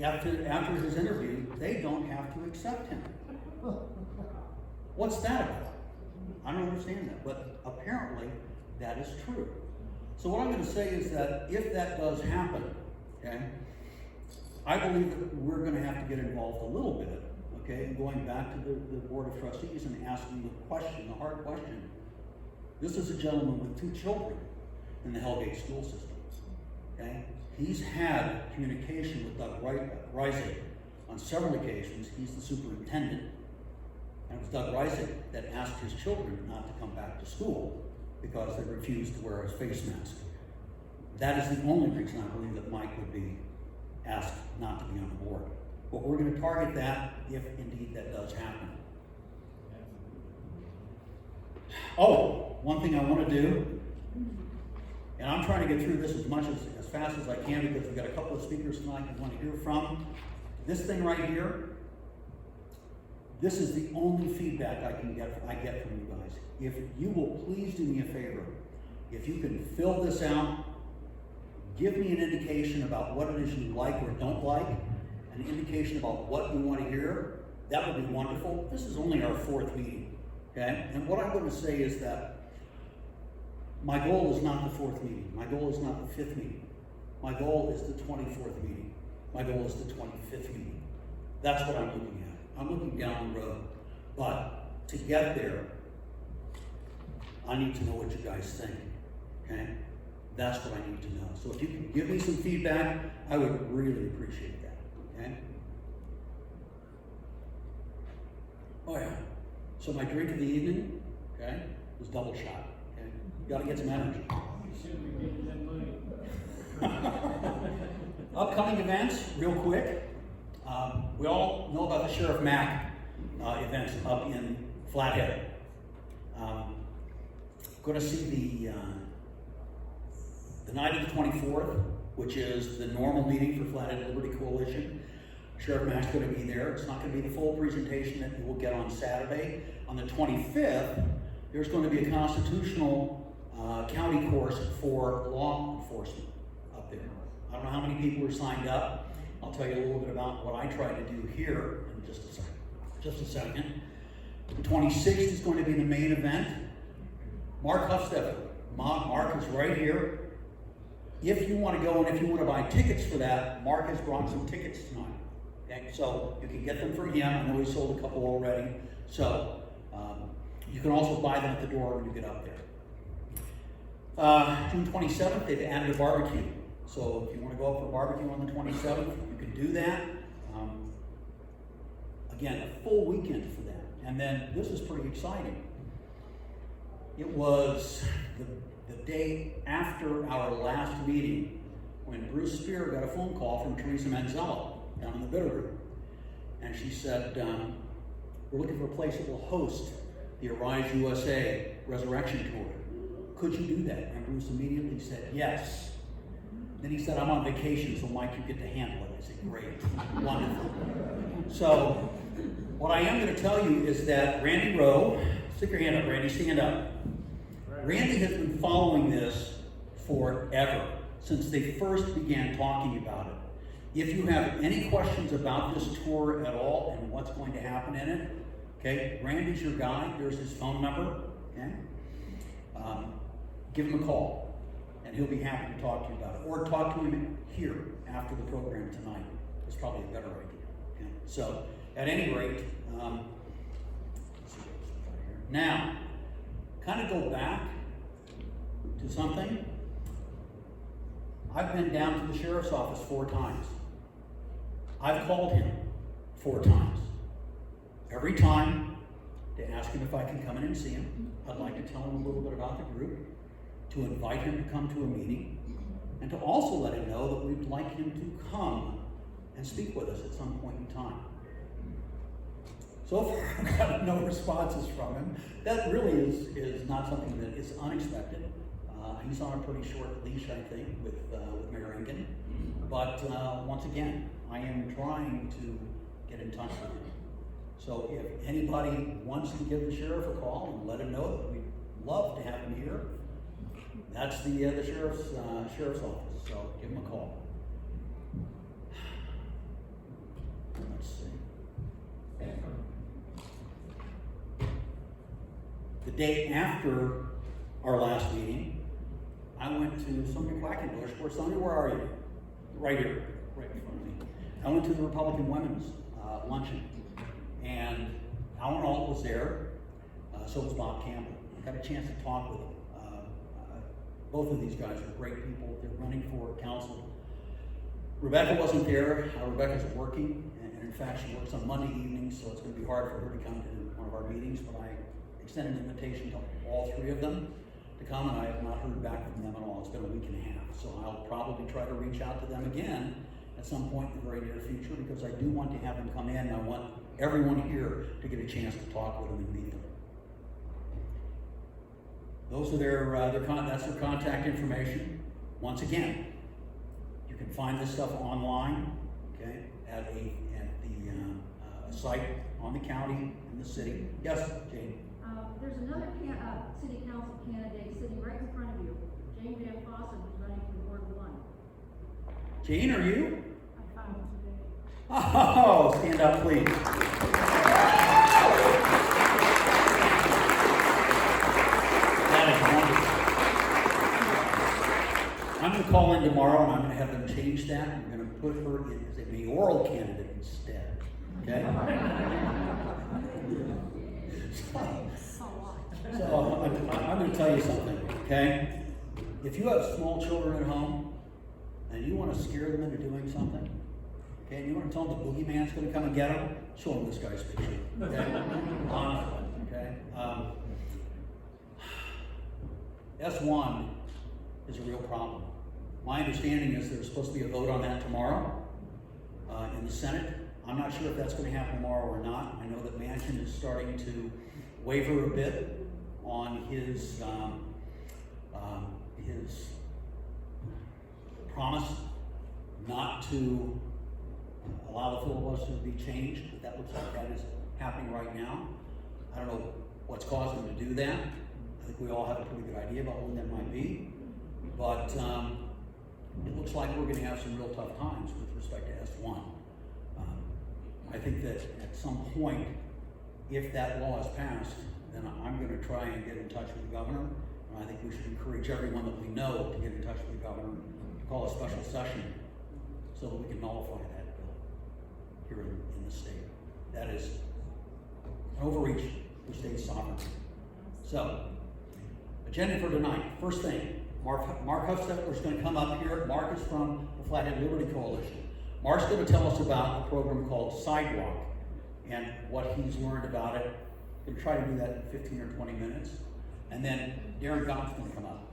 after his interview, they don't have to accept him. What's that about? I don't understand that, but apparently that is true. So what I'm going to say is that if that does happen, okay, I believe that we're going to have to get involved a little bit, okay, going back to the Board of Trustees and asking the question, the hard question. This is a gentleman with 2 children in the Hellgate school system, okay? He's had communication with Doug Reisig on several occasions. He's the superintendent. And it was Doug Reisig that asked his children not to come back to school because they refused to wear a face mask. That is the only reason I believe that Mike would be asked not to be on the board. But we're going to target that if indeed that does happen. Oh, one thing I want to do, and I'm trying to get through this as fast as I can because we've got a couple of speakers tonight we want to hear from. This thing right here, this is the only feedback I get from you guys. If you will please do me a favor, if you can fill this out, give me an indication about what it is you like or don't like, an indication about what you want to hear, that would be wonderful. This is only our 4th meeting, okay? And what I'm going to say is that my goal is not the 4th meeting. My goal is not the 5th meeting. My goal is the 24th meeting. My goal is the 25th meeting. That's what I'm looking at. I'm looking down the road. But to get there, I need to know what you guys think, okay? That's what I need to know. So if you can give me some feedback, I would really appreciate that, okay? Oh yeah, so my drink of the evening, okay, was double shot, okay? You gotta get some energy. You should be getting that money. Upcoming events, real quick. We all know about the Sheriff Mack events up in Flathead. Going to see the night of the 24th, which is the normal meeting for Flathead Liberty Coalition. Sheriff Mack's going to be there. It's not going to be the full presentation that you will get on Saturday. On the 25th, there's going to be a constitutional county course for law enforcement up there. I don't know how many people are signed up. I'll tell you a little bit about what I try to do here in just a second. The 26th is going to be the main event. Mark Huffstepper. Mark is right here. If you want to go and if you want to buy tickets for that, Mark has brought some tickets tonight. Okay, so you can get them from him. I know he sold a couple already. So you can also buy them at the door when you get up there. June 27th, they've added a barbecue. So if you want to go up for barbecue on the 27th, you can do that. Again, a full weekend for that. And then this is pretty exciting. It was the day after our last meeting when Bruce Spear got a phone call from Teresa Manzella down in the Bitterroot. And she said, we're looking for a place that will host the Arise USA Resurrection Tour. Could you do that? And Bruce immediately said, yes. Then he said, I'm on vacation, so Mike, you get to handle it. I said, great, wonderful. So what I am going to tell you is that Randy Rowe, stick your hand up, Randy, stand up. Randy has been following this forever, since they first began talking about it. If you have any questions about this tour at all and what's going to happen in it, okay, Randy's your guy. There's his phone number, okay? Give him a call, and he'll be happy to talk to you about it. Or talk to him here after the program tonight. It's probably a better idea, okay? So, at any rate, let's see what's right here. Now, kind of go back to something. I've been down to the sheriff's office 4 times. I've called him 4 times. Every time to ask him if I can come in and see him. I'd like to tell him a little bit about the group, to invite him to come to a meeting, and to also let him know that we'd like him to come and speak with us at some point in time. So far, I've got no responses from him. That really is not something that is unexpected. He's on a pretty short leash, I think, with Mayor Engen. But once again, I am trying to get in touch with him. So if anybody wants to give the sheriff a call and let him know that we'd love to have him here, that's the sheriff's office. So give him a call. The day after our last meeting, I went to Sonia Quackenbush. Where are you? Right here, right in front of me. I went to the Republican Women's Luncheon, and Alan Alt was there, so was Bob Campbell. I got a chance to talk with them. Both of these guys are great people. They're running for council. Rebecca wasn't there. Rebecca's working, and in fact, she works on Monday evenings, so it's going to be hard for her to come to one of our meetings, but I extended an invitation to all three of them to come, and I have not heard back from them at all. It's been a week and a half, so I'll probably try to reach out to them again at some point in the very near future, because I do want to have them come in, and I want everyone here to get a chance to talk with them and meet them. Those are that's their contact information. Once again, you can find this stuff online, okay, at the site on the county and the city. Yes, Jane. There's another city council candidate sitting right in front of you, Jane Van Fossen, who's running for Ward 1. Jane, are you? I found him today. Oh, stand up, please. That is wonderful. I'm going to call in tomorrow, and I'm going to have them change that. I'm going to put her in as a mayoral candidate instead. Okay? So I'm going to tell you something, okay? If you have small children at home and you want to scare them into doing something, okay, and you want to tell them the boogeyman's going to come and get them, show them this guy's picture, okay? Honestly, okay? S1 is a real problem. My understanding is there's supposed to be a vote on that tomorrow in the Senate. I'm not sure if that's going to happen tomorrow or not. I know that Manchin is starting to waver a bit on his promise not to allow the filibuster to be changed, but that looks like that is happening right now. I don't know what's causing him to do that. I think we all have a pretty good idea about when that might be, but it looks like we're going to have some real tough times with respect to S1. I think that at some point, if that law is passed, then I'm going to try and get in touch with the governor. And I think we should encourage everyone that we know to get in touch with the governor, to call a special session so that we can nullify that bill here in the state. That is an overreach for state sovereignty. So, agenda for tonight. First thing, Mark Huffstetter is going to come up here. Mark is from the Flathead Liberty Coalition. Mark's going to tell us about a program called Sidewalk and what he's learned about it. We're going to try to do that in 15 or 20 minutes. And then Darin Gaub is going to come up.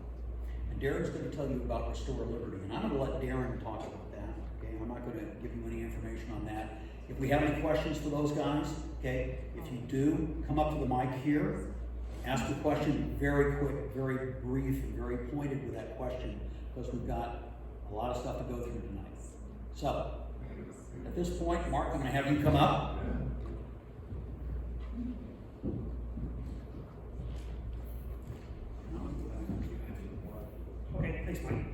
And Darin's going to tell you about Restore Liberty. And I'm going to let Darin talk about that. Okay, I'm not going to give you any information on that. If we have any questions for those guys, okay, if you do, come up to the mic here. Ask a question very quick, very brief, and very pointed with that question, because we've got a lot of stuff to go through tonight. So, at this point, Mark, I'm going to have you come up. Okay, thanks, Mike.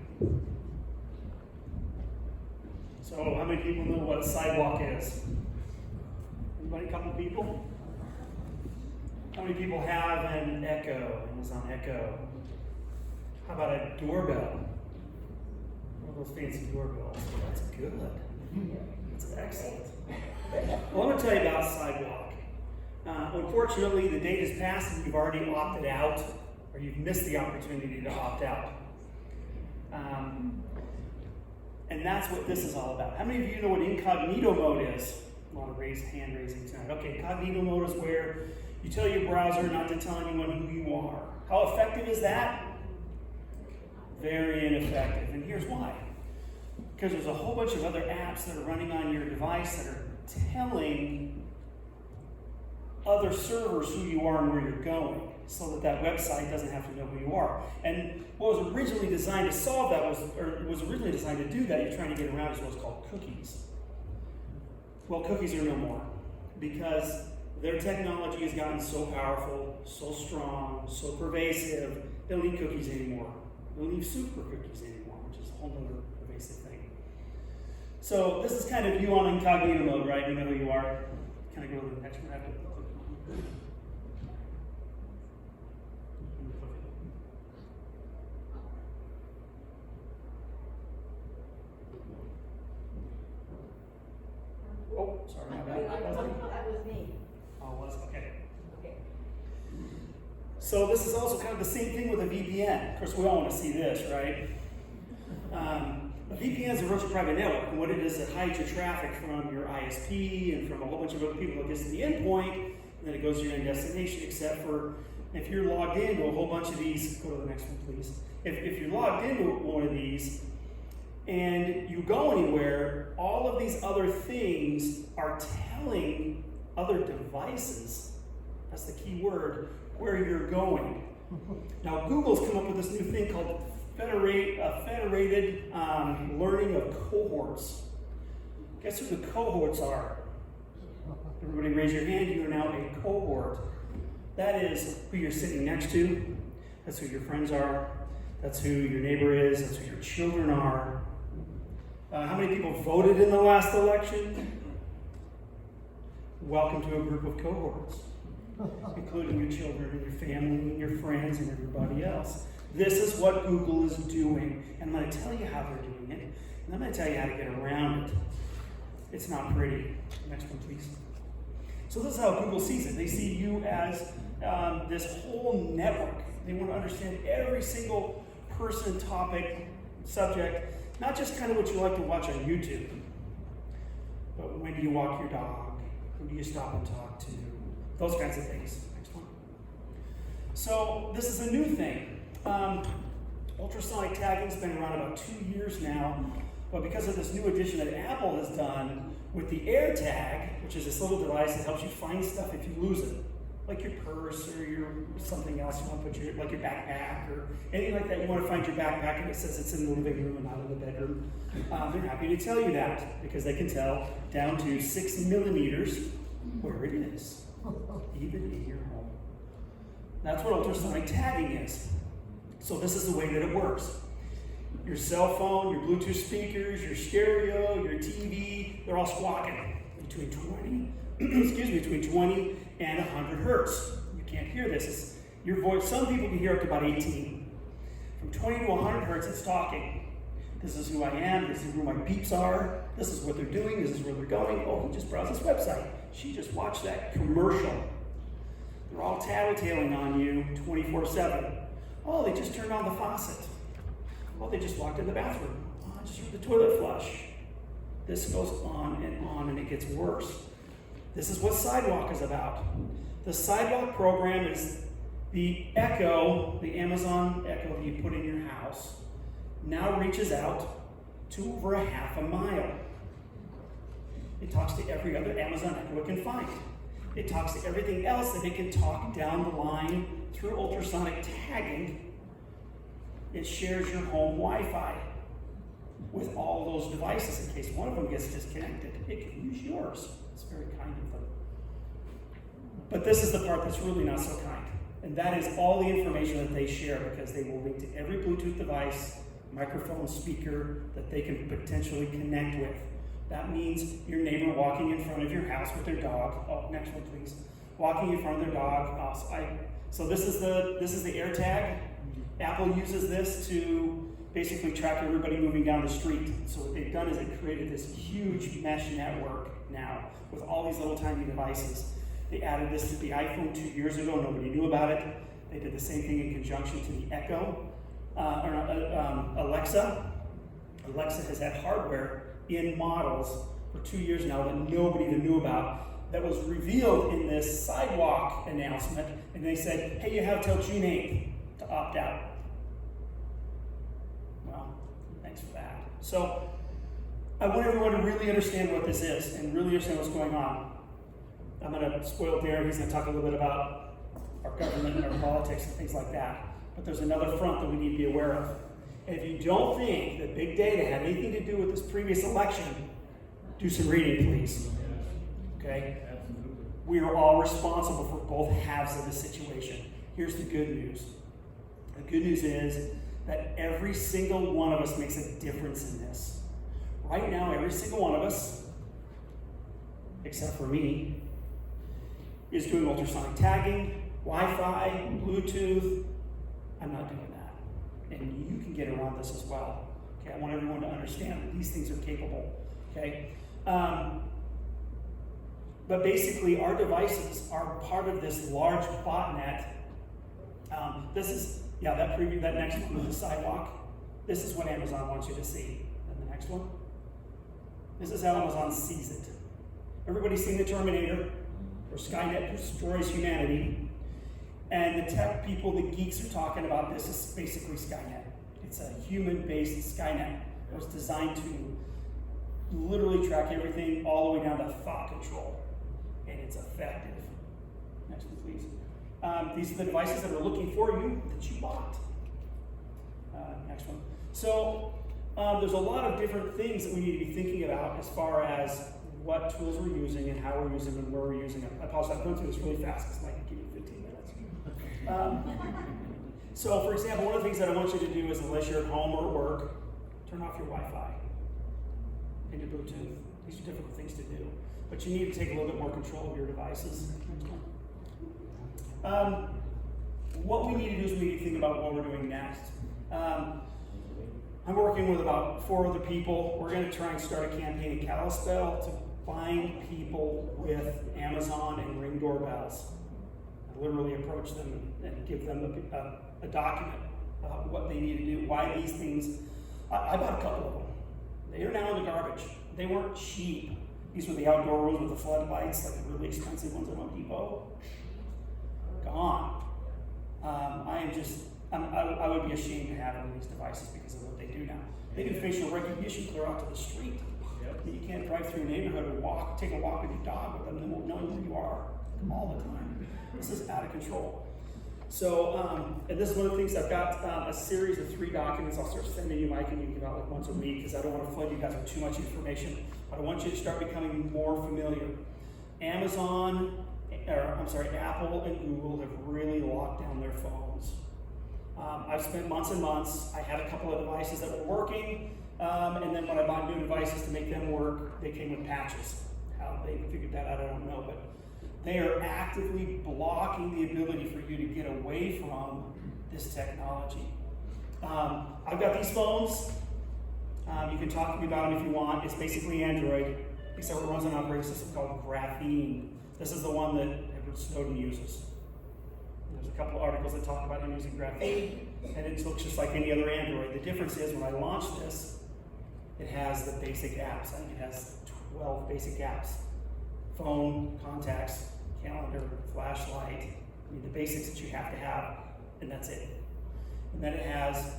So, how many people know what a sidewalk is? Anybody? A couple people? How many people have an Echo, Amazon Echo? How about a doorbell? One of those fancy doorbells. That's good. That's excellent. Well, I'm going to tell you about Sidewalk. Unfortunately, the date has passed and you've already opted out, or you've missed the opportunity to opt out. And that's what this is all about. How many of you know what incognito mode is? A lot of hand raising tonight. Okay, incognito mode is where you tell your browser not to tell anyone who you are. How effective is that? Very ineffective. And here's why. Because there's a whole bunch of other apps that are running on your device that are telling other servers who you are and where you're going, so that that website doesn't have to know who you are. And what was originally designed to solve that was originally designed to do that, you're trying to get around, is what's called cookies. Well, cookies are no more, because their technology has gotten so powerful, so strong, so pervasive, they don't need cookies anymore. They don't need super cookies anymore, which is a whole other pervasive thing. So this is kind of you on incognito mode, right? You know who you are. Can I go to the next one? Oh, sorry, my bad. That was me. Oh, it was, okay. Okay. So this is also kind of the same thing with a VPN. Of course, we all want to see this, right? A VPN is a virtual private network, and what it is, it hides your traffic from your ISP and from a whole bunch of other people that gets to the endpoint, and then it goes to your end destination, except for if you're logged into a whole bunch of these. Go to the next one, please. If you're logged into one of these, and you go anywhere, all of these other things are telling other devices, that's the key word, where you're going. Now, Google's come up with this new thing called federated learning of cohorts. Guess who the cohorts are? Everybody raise your hand, you are now a cohort. That is who you're sitting next to, that's who your friends are, that's who your neighbor is, that's who your children are. How many people voted in the last election? Welcome to a group of cohorts, including your children and your family and your friends and everybody else. This is what Google is doing, and I'm going to tell you how they're doing it, and I'm going to tell you how to get around it. It's not pretty. Next one, please. So this is how Google sees it. They see you as this whole network. They want to understand every single person, topic, subject, not just kind of what you like to watch on YouTube, but when do you walk your dog? Who do you stop and talk to? Those kinds of things. Next one. So this is a new thing. Ultrasonic tagging's been around about 2 years now, but because of this new addition that Apple has done with the AirTag, which is this little device that helps you find stuff if you lose it, like your purse or your something else you want to put your, like your backpack or anything like that. You want to find your backpack and it says it's in the living room and not in the bedroom. They're happy to tell you that because they can tell down to 6 millimeters where it is, even in your home. That's what ultrasonic tagging is. So this is the way that it works. Your cell phone, your Bluetooth speakers, your stereo, your TV, they're all squawking between 20 and 100 hertz. You can't hear this. It's your voice. Some people can hear up to about 18. From 20 to 100 hertz, it's talking. This is who I am. This is who my beeps are. This is what they're doing. This is where they're going. Oh, he just browsed this website. She just watched that commercial. They're all tattletaling on you 24/7. Oh, they just turned on the faucet. Oh, they just walked in the bathroom. Oh, I just heard the toilet flush. This goes on, and it gets worse. This is what Sidewalk is about. The Sidewalk program is the Echo, the Amazon Echo that you put in your house, now reaches out to over a half a mile. It talks to every other Amazon Echo it can find. It talks to everything else that it can talk down the line through ultrasonic tagging. It shares your home Wi-Fi with all those devices in case one of them gets disconnected. It can use yours. It's very kind of them. But this is the part that's really not so kind. And that is all the information that they share because they will link to every Bluetooth device, microphone, speaker that they can potentially connect with. That means your neighbor walking in front of your house with their dog. Oh, next one, please. Walking in front of their dog. So this is the AirTag. Apple uses this to basically track everybody moving down the street. So what they've done is they created this huge mesh network now with all these little tiny devices. They added this to the iPhone 2 years ago. Nobody knew about it. They did the same thing in conjunction to the Echo, Alexa. Alexa has had hardware in models for 2 years now that nobody even knew about. That was revealed in this Sidewalk announcement, and they said, hey, you have till June 8th to opt out. Well, thanks for that. So I want everyone to really understand what this is and really understand what's going on. I'm going to spoil Darin. He's going to talk a little bit about our government and our politics and things like that. But there's another front that we need to be aware of. And if you don't think that big data had anything to do with this previous election, do some reading, please. Okay? We are all responsible for both halves of the situation. Here's the good news. The good news is that every single one of us makes a difference in this. Right now, every single one of us, except for me, is doing ultrasonic tagging, Wi-Fi, Bluetooth. I'm not doing that. And you can get around this as well. Okay, I want everyone to understand that these things are capable. Okay? But basically, our devices are part of this large botnet. This is, yeah, that next one was the sidewalk. This is what Amazon wants you to see. And the next one. This is how Amazon sees it. Everybody's seen the Terminator, where Skynet destroys humanity. And the tech people, the geeks, are talking about this is basically Skynet. It's a human-based Skynet. It was designed to literally track everything all the way down to thought control. And it's effective. Next one, please. These are the devices that are looking for you that you bought. Next one. So there's a lot of different things that we need to be thinking about as far as what tools we're using and how we're using them and where we're using them. I apologize, I'm going through this really fast because I might give you 15 minutes. So for example, one of the things that I want you to do is, unless you're at home or at work, turn off your Wi-Fi and your Bluetooth. These are difficult things to do, but you need to take a little bit more control of your devices. What we need to do is we need to think about what we're doing next. I'm working with about 4 other people. We're going to try and start a campaign in Kalispell to find people with Amazon and Ring doorbells. I literally approach them and give them a document about what they need to do, why these things. I bought a couple of them. They are now in the garbage. They weren't cheap. These were the outdoor ones with the floodlights, like the really expensive ones at Home Depot. Gone. I would be ashamed to have one of these devices because of what they do now. They do facial recognition clear out to the street. Yep. You can't drive through a neighborhood or take a walk with your dog with them. They won't know who you are all the time. This is out of control. So, and this is one of the things I've got a series of 3 documents I'll start sending you, Mike, and you can give out like once a week because I don't want to flood you guys with too much information. But I want you to start becoming more familiar. Apple and Google have really locked down their phones. I've spent months and months. I had a couple of devices that were working, and then when I bought new devices to make them work, they came with patches. How they figured that out, I don't know, but they are actively blocking the ability for you to get away from this technology. I've got these phones. You can talk to me about them if you want. It's basically Android, except it runs an operating system called Graphene. This is the one that Edward Snowden uses. There's a couple of articles that talk about him using Graphene, and it looks just like any other Android. The difference is when I launched this, it has the basic apps. I think it has 12 basic apps. Phone, contacts, calendar, flashlight. I mean, the basics that you have to have, and that's it. And then it has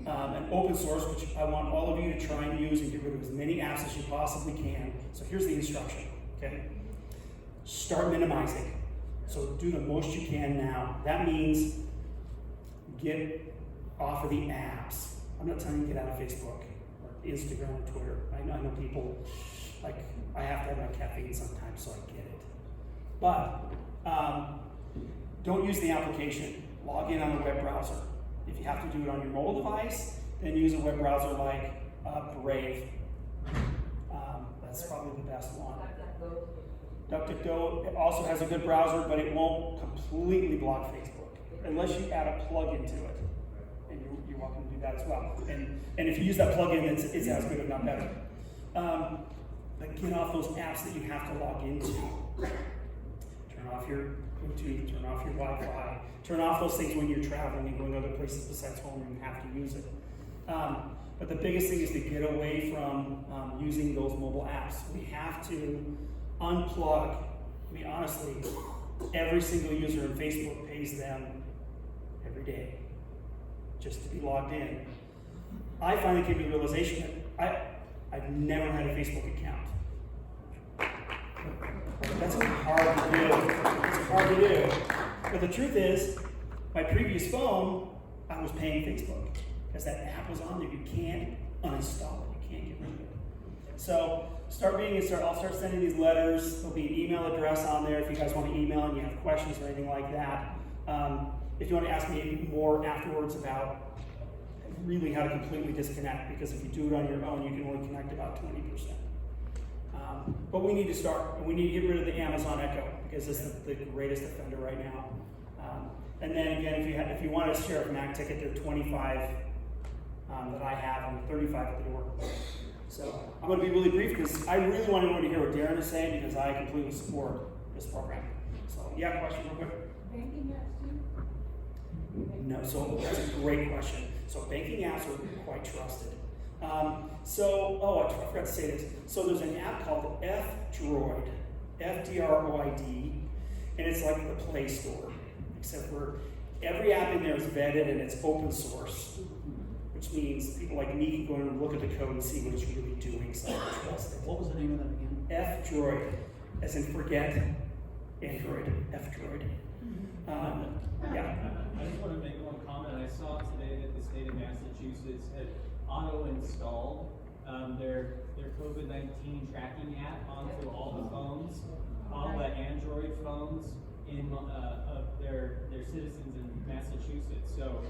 an open source, which I want all of you to try and use and get rid of as many apps as you possibly can. So here's the instruction, okay? Start minimizing. So do the most you can now. That means get off of the apps. I'm not telling you to get out of Facebook or Instagram or Twitter. I know people, like, I have to have my caffeine sometimes, so I get it. But don't use the application. Log in on a web browser. If you have to do it on your mobile device, then use a web browser like Brave. That's probably the best one. DuckDuckGo also has a good browser, but it won't completely block Facebook unless you add a plugin to it. And you're welcome to do that as well. And if you use that plugin, it's as good, if not better. But get off those apps that you have to log into. Turn off your Bluetooth, turn off your Wi-Fi, turn off those things when you're traveling and going other places besides home and you have to use it. But the biggest thing is to get away from using those mobile apps. We have to unplug. I mean, honestly, every single user in Facebook pays them every day just to be logged in. I finally came to the realization that I've never had a Facebook account. That's hard to do. It's hard to do. But the truth is, my previous phone, I was paying Facebook because that app was on there. You can't uninstall it. You can't get rid of it. So I'll start sending these letters. There'll be an email address on there if you guys want to email and you have questions or anything like that. If you want to ask me more afterwards about really how to completely disconnect, because if you do it on your own, you can only connect about 20%. But we need to start, and we need to get rid of the Amazon Echo because it's the greatest offender right now. And then again, if you want a sheriff Mac ticket, they're 25 that I have, and 35 at the door. So I'm going to be really brief because I really want everyone to hear what Darin is saying because I completely support this program. So yeah, question real quick? Banking apps too? No, so that's a great question. So banking apps are quite trusted. I forgot to say this. So there's an app called F-Droid, F-D-R-O-I-D, and it's like the Play Store, except for every app in there is vetted and it's open source, which means people like me can go in and look at the code and see what it's really doing, so I trust it. What was the name of that again? F-Droid, as in forget Android, F-Droid. Yeah. I just want to make one comment. I saw today that the state of Massachusetts had auto-installed their COVID-19 tracking app onto all the phones, all the Android phones of their citizens in Massachusetts. So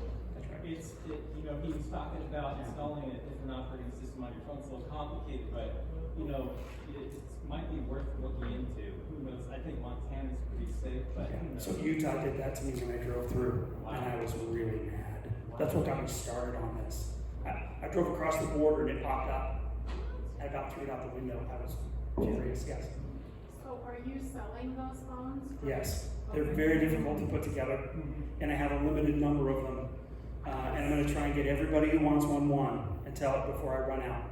he was talking about installing it as an operating system on your phone. It's a little complicated, but it might be worth looking into. Who knows? I think Montana's pretty safe, but who knows? So Utah did that to me when I drove through, and I was really mad. That's what got me started on this. I drove across the border and it popped up. I about threw it out the window. I was furious, yes. So are you selling those phones? Yes, they're very difficult to put together, and I have a limited number of them. And I'm going to try and get everybody who wants one until before I run out.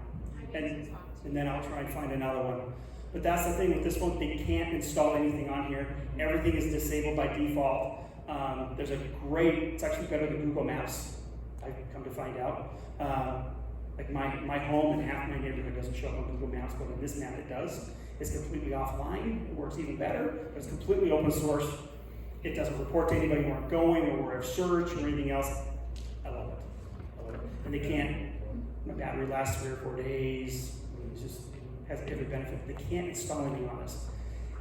And then I'll try and find another one. But that's the thing with this phone, they can't install anything on here. Everything is disabled by default. There's it's actually better than Google Maps, I've come to find out. Like my home and half my neighborhood doesn't show up on Google Maps, but on this map it does. It's completely offline, it works even better, but it's completely open source. It doesn't report to anybody where I'm going or where I've searched or anything else. I love it. And they can't, my battery lasts 3 or 4 days. It just has every benefit. They can't install anything on this.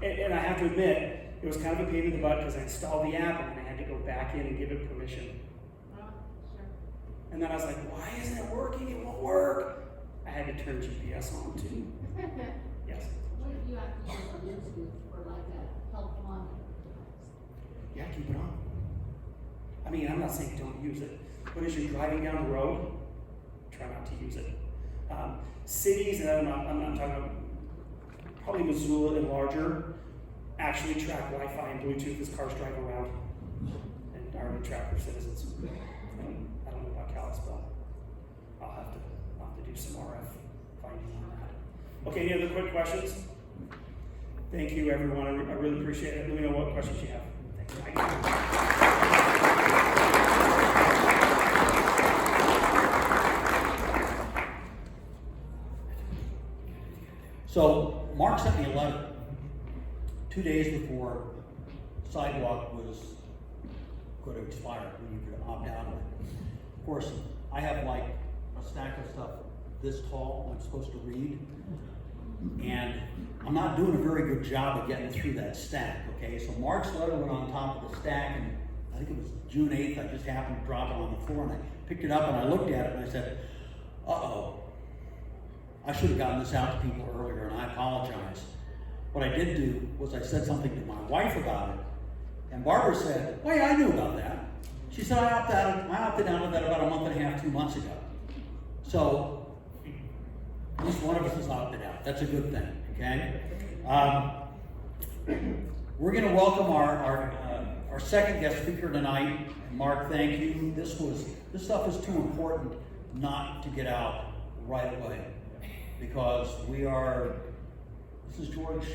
And I have to admit, it was kind of a pain in the butt because I installed the app and then I had to go back in and give it permission. Sure. And then I was like, why isn't it working? It won't work. I had to turn GPS on too. Yes. What if you have to use on YouTube for like a help monitor? Yeah, keep it on. I mean, I'm not saying don't use it, but as you're driving down the road, try not to use it. Cities, and I'm not talking about probably Missoula and larger, actually track Wi-Fi and Bluetooth as cars drive around and already track their citizens. I don't know about Kalispell. I'll have to do some RF finding on that. Okay, any other quick questions? Thank you, everyone. I really appreciate it. Let me know what questions you have. Thank you. So Mark sent me a letter 2 days before sidewalk was going to expire when you could opt out of it. Of course, I have like a stack of stuff this tall I'm supposed to read, and I'm not doing a very good job of getting through that stack, okay? So Mark's letter went on top of the stack, and I think it was June 8th, I just happened to drop it on the floor, and I picked it up and I looked at it and I said, uh-oh, I should have gotten this out to people earlier, and I apologize. What I did do was I said something to my wife about it, and Barbara said, well, yeah, I knew about that. She said, I opted out of that about a month and a half, 2 months ago. So, at least one of us has opted out. That's a good thing, okay? We're going to welcome our second guest speaker tonight. Mark, thank you. This stuff is too important not to get out right away, because this is George,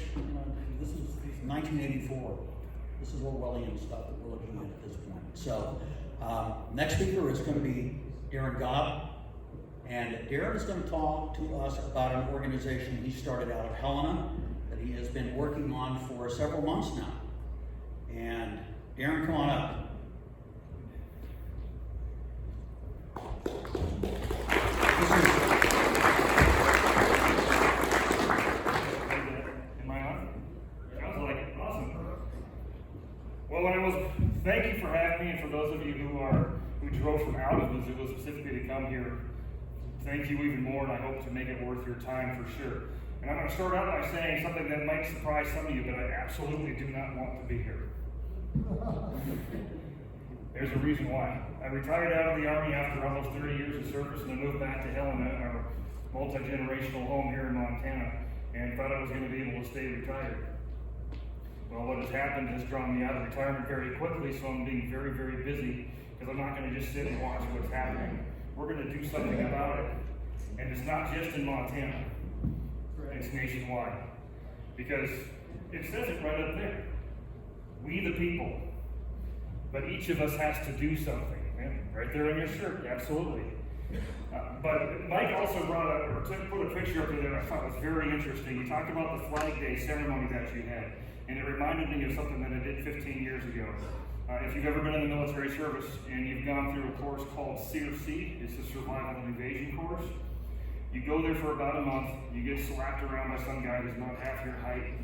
this is 1984. This is Orwellian stuff that we're looking at this point. So, next speaker is going to be Darin Gaub. And Darin is going to talk to us about an organization he started out of Helena that he has been working on for several months now. And Darin, come on up. Am I on? Sounds like it. Awesome. Well, thank you for having me, and for those of you who drove from out of Missoula specifically to come here, thank you even more, and I hope to make it worth your time for sure. And I'm going to start out by saying something that might surprise some of you, but I absolutely do not want to be here. There's a reason why. I retired out of the Army after almost 30 years of service, and I moved back to Helena, multi-generational home here in Montana and thought I was going to be able to stay retired. Well, what has happened has drawn me out of retirement very quickly, so I'm being very, very busy because I'm not going to just sit and watch what's happening. We're going to do something about it. And it's not just in Montana, it's nationwide. Because it says it right up there. We the people. But each of us has to do something. Yeah, right there on your shirt, absolutely. But Mike also brought up, or put a picture up there that I thought was very interesting. He talked about the Flag Day ceremony that you had, and it reminded me of something that I did 15 years ago. If you've ever been in the military service and you've gone through a course called CRC, it's the Survival and Invasion course. You go there for about a month, you get slapped around by some guy who's not half your height.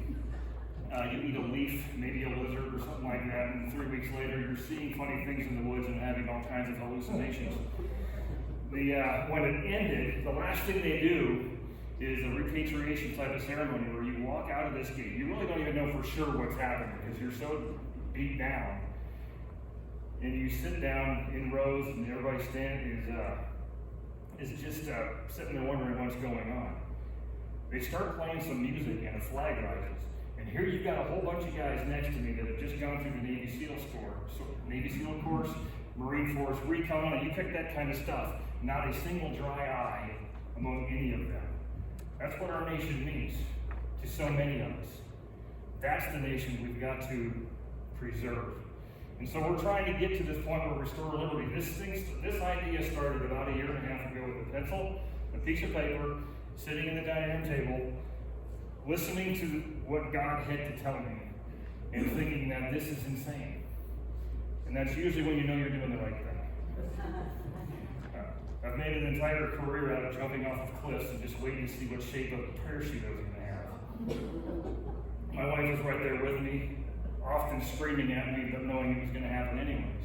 You eat a leaf, maybe a lizard or something like that, and 3 weeks later you're seeing funny things in the woods and having all kinds of hallucinations. When it ended, the last thing they do is a repatriation type of ceremony where you walk out of this gate. You really don't even know for sure what's happening because you're so beat down. And you sit down in rows and everybody is just sitting there wondering what's going on. They start playing some music and a flag rises. And here you've got a whole bunch of guys next to me that have just gone through the Navy SEAL course, Marine Force Recon, and you pick that kind of stuff. Not a single dry eye among any of them. That's what our nation means to so many of us. That's the nation we've got to preserve. And so we're trying to get to this point where Restore Liberty. This idea started about a year and a half ago with a pencil, a piece of paper, sitting in the dining room table, listening to what God had to tell me, and thinking that this is insane. And that's usually when you know you're doing the right thing. I've made an entire career out of jumping off of cliffs and just waiting to see what shape of parachute I was going to have. My wife was right there with me, often screaming at me, but knowing it was going to happen anyways.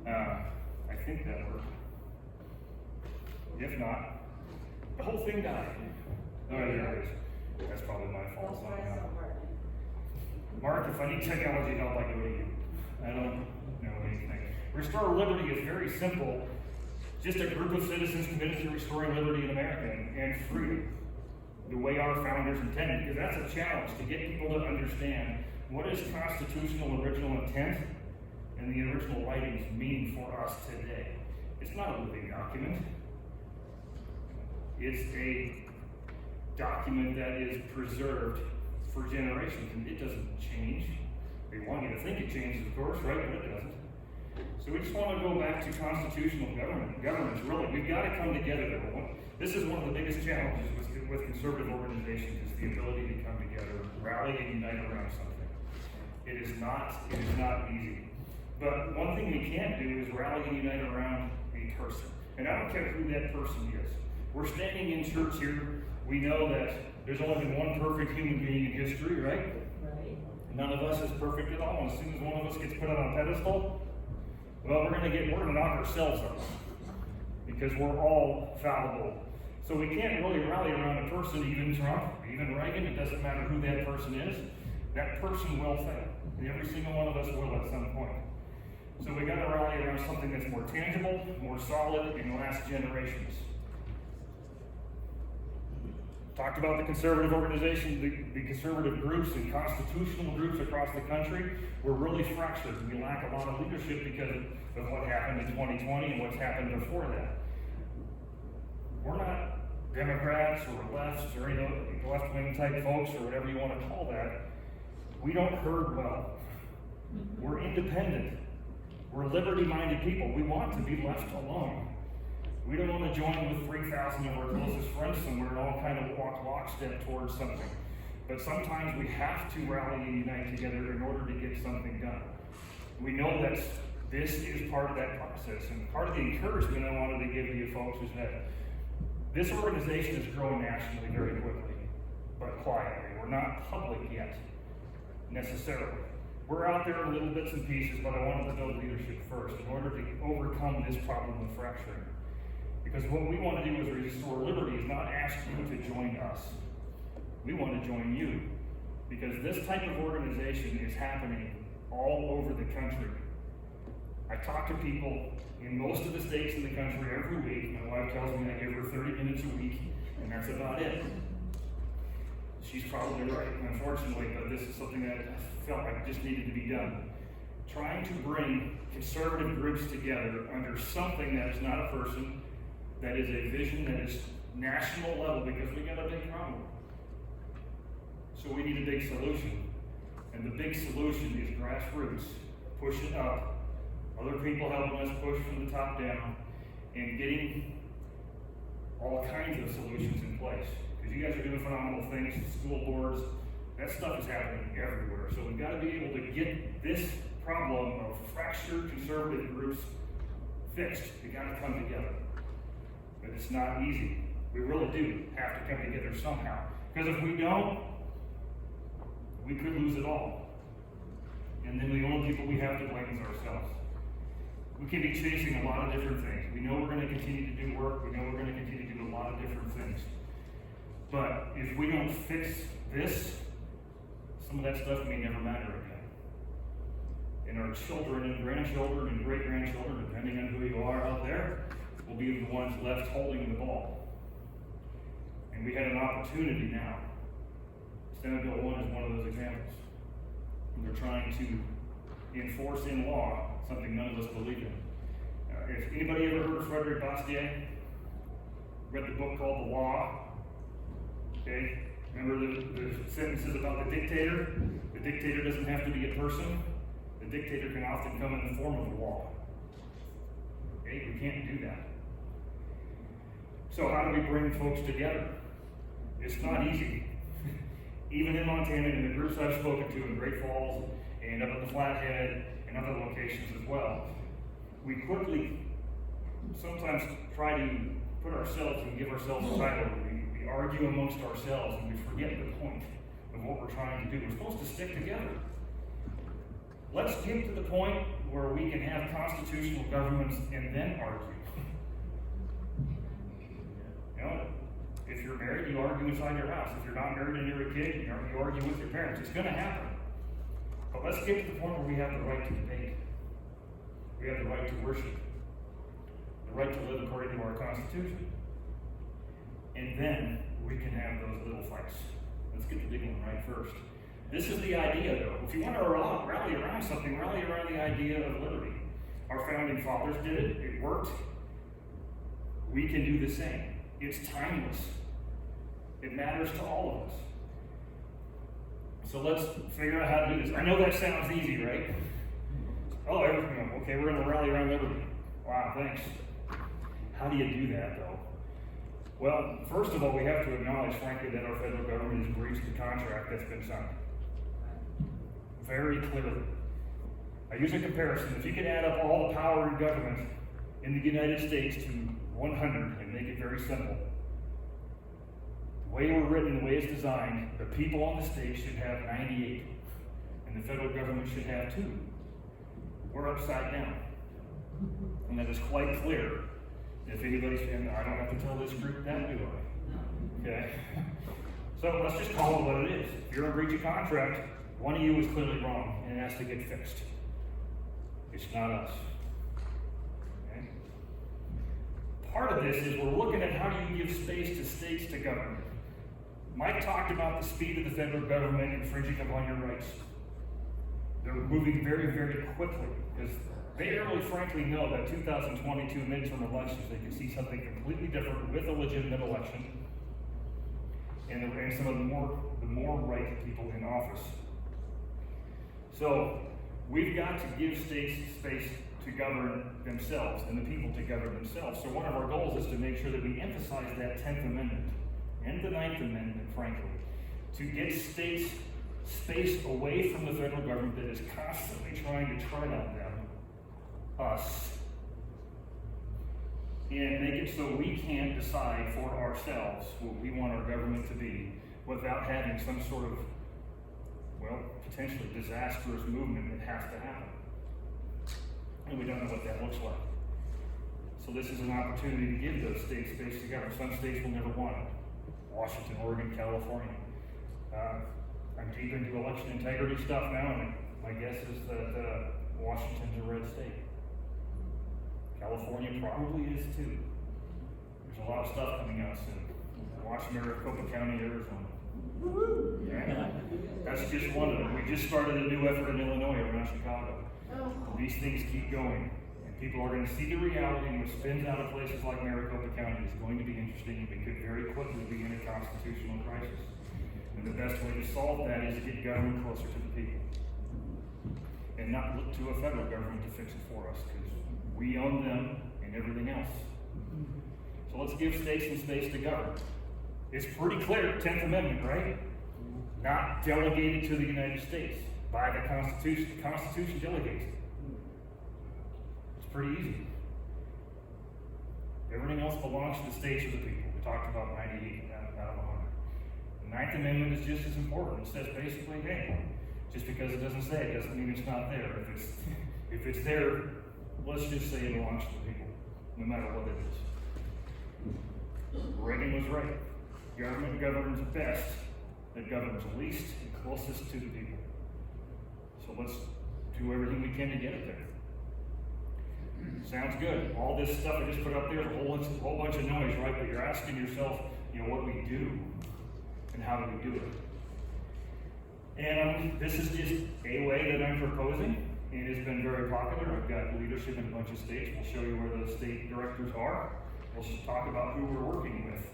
I think that worked. If not, the whole thing died. Oh, there it is. That's probably my fault. Mark, if I need technology help, I go to you. I don't know anything. Restore Liberty is very simple. Just a group of citizens committed to restoring liberty in America and freedom, the way our founders intended, because that's a challenge to get people to understand what is constitutional original intent and the original writings mean for us today. It's not a living document. It's a document that is preserved for generations, and it doesn't change. They want you to think it changes, of course, right? But it doesn't. So we just want to go back to constitutional governments, really. We've got to come together. This is one of the biggest challenges with conservative organizations is the ability to come together, rally and unite around something. It is not easy. But one thing we can't do is rally and unite around a person. And I don't care who that person is. We're standing in church here. We know that there's only been one perfect human being in history, right? Right. None of us is perfect at all. And as soon as one of us gets put on a pedestal, well, we're gonna knock ourselves up because we're all fallible. So we can't really rally around a person, even Trump, even Reagan. It doesn't matter who that person is. That person will fail, and every single one of us will at some point. So we got to rally around something that's more tangible, more solid, and lasts generations. Talked about the conservative organization, the conservative groups and constitutional groups across the country. We're really fractured. We lack a lot of leadership because of what happened in 2020 and what's happened before that. We're not Democrats or lefts or left-wing type folks or whatever you want to call that. We don't herd well. We're independent. We're liberty-minded people. We want to be left alone. We don't want to join with 3,000 of our closest friends somewhere and all kind of walk lockstep towards something. But sometimes we have to rally and unite together in order to get something done. We know that this is part of that process. And part of the encouragement I wanted to give to you folks is that this organization is growing nationally very quickly, but quietly. We're not public yet, necessarily. We're out there in little bits and pieces, but I wanted to build leadership first in order to overcome this problem of fracturing. Because what we want to do as Restore Liberty is not ask you to join us. We want to join you. Because this type of organization is happening all over the country. I talk to people in most of the states in the country every week. My wife tells me I give her 30 minutes a week And that's about it. She's probably right, unfortunately, but this is something that I felt like just needed to be done. Trying to bring conservative groups together under something that is not a person, that is a vision that is national level, because we got a big problem. So we need a big solution. And the big solution is grassroots, pushing up, other people helping us push from the top down, and getting all kinds of solutions in place. Because you guys are doing phenomenal things, school boards, that stuff is happening everywhere. So we've got to be able to get this problem of fractured conservative groups fixed. We got to come together. But it's not easy. We really do have to come together somehow. Because if we don't, we could lose it all. And then the only people we have to blame is ourselves. We can be chasing a lot of different things. We know we're going to continue to do work. We know we're going to continue to do a lot of different things. But if we don't fix this, some of that stuff may never matter again. And our children and grandchildren and great-grandchildren, depending on who you are out there, will be the ones left holding the ball. And we had an opportunity now. Senate Bill 1 is one of those examples. And they're trying to enforce in law something none of us believe in. If anybody ever heard of Frederick Bastiat, read the book called The Law, okay? Remember the sentences about the dictator? The dictator doesn't have to be a person. The dictator can often come in the form of a law. Okay, we can't do that. So how do we bring folks together? It's not easy. Even in Montana, in the groups I've spoken to in Great Falls and up in the Flathead and other locations as well, we quickly sometimes try to put ourselves and give ourselves a title. We argue amongst ourselves and we forget the point of what we're trying to do. We're supposed to stick together. Let's get to the point where we can have constitutional governments and then argue. You know, if you're married, you argue inside your house. If you're not married and you're a kid, you argue with your parents. It's going to happen. But let's get to the point where we have the right to debate. We have the right to worship. The right to live according to our Constitution. And then we can have those little fights. Let's get the big one right first. This is the idea, though. If you want to rally around something, rally around the idea of liberty. Our founding fathers did it. It worked. We can do the same. It's timeless. It matters to all of us. So let's figure out how to do this. I know that sounds easy, right? Oh, everything. Okay, we're going to rally around liberty. Wow, thanks. How do you do that, though? Well, first of all, we have to acknowledge, frankly, that our federal government has breached the contract that's been signed. Very clearly. I use a comparison. If you could add up all the power in government in the United States to 100 and make it very simple, the way we're written, the way it's designed, the people on the state should have 98, and the federal government should have 2. We're upside down. And that is quite clear. If anybody's, and I don't have to tell this group that, do I? Okay? So let's just call it what it is. If you're in breach of contract, one of you is clearly wrong, and it has to get fixed. It's not us. Okay? Part of this is we're looking at how do you give space to states to govern. Mike talked about the speed of the federal government infringing upon your rights. They're moving very, very quickly because they really, frankly, know that 2022 midterm elections, they can see something completely different with a legitimate election and some of the more right people in office. So we've got to give states space to govern themselves and the people to govern themselves. So one of our goals is to make sure that we emphasize that 10th Amendment and the 9th Amendment, frankly, to get states space away from the federal government that is constantly trying to tread on them, us, and make it so we can't decide for ourselves what we want our government to be without having some sort of, well, potentially disastrous movement that has to happen. And we don't know what that looks like. So this is an opportunity to give those states space to govern. Some states will never want it. Washington, Oregon, California. I'm deep into election integrity stuff now, and my guess is that Washington's a red state. California probably is too. There's a lot of stuff coming out soon. Watch Maricopa County, Arizona. Right? That's just one of them. We just started a new effort in Illinois around Chicago. These things keep going. And people are going to see the reality, and what spins out of places like Maricopa County is going to be interesting, and we could very quickly be in a constitutional crisis. And the best way to solve that is to get government closer to the people. And not look to a federal government to fix it for us, because we own them and everything else. So let's give states some space to govern. It's pretty clear, 10th Amendment, right? Not delegated to the United States by the Constitution. The Constitution delegates it. It's pretty easy. Everything else belongs to the states or the people. We talked about 98 out of 100. The 9th Amendment is just as important. It says basically, hey, just because it doesn't say it doesn't mean it's not there. If it's there, let's just say it belongs to the people, no matter what it is. Reagan was right. Government governs best that governs least and closest to the people. So let's do everything we can to get it there. Sounds good. All this stuff I just put up there is a whole bunch of noise, right? But you're asking yourself, what we do and how do we do it? And this is just a way that I'm proposing. It has been very popular. I've got leadership in a bunch of states. We'll show you where those state directors are. We'll talk about who we're working with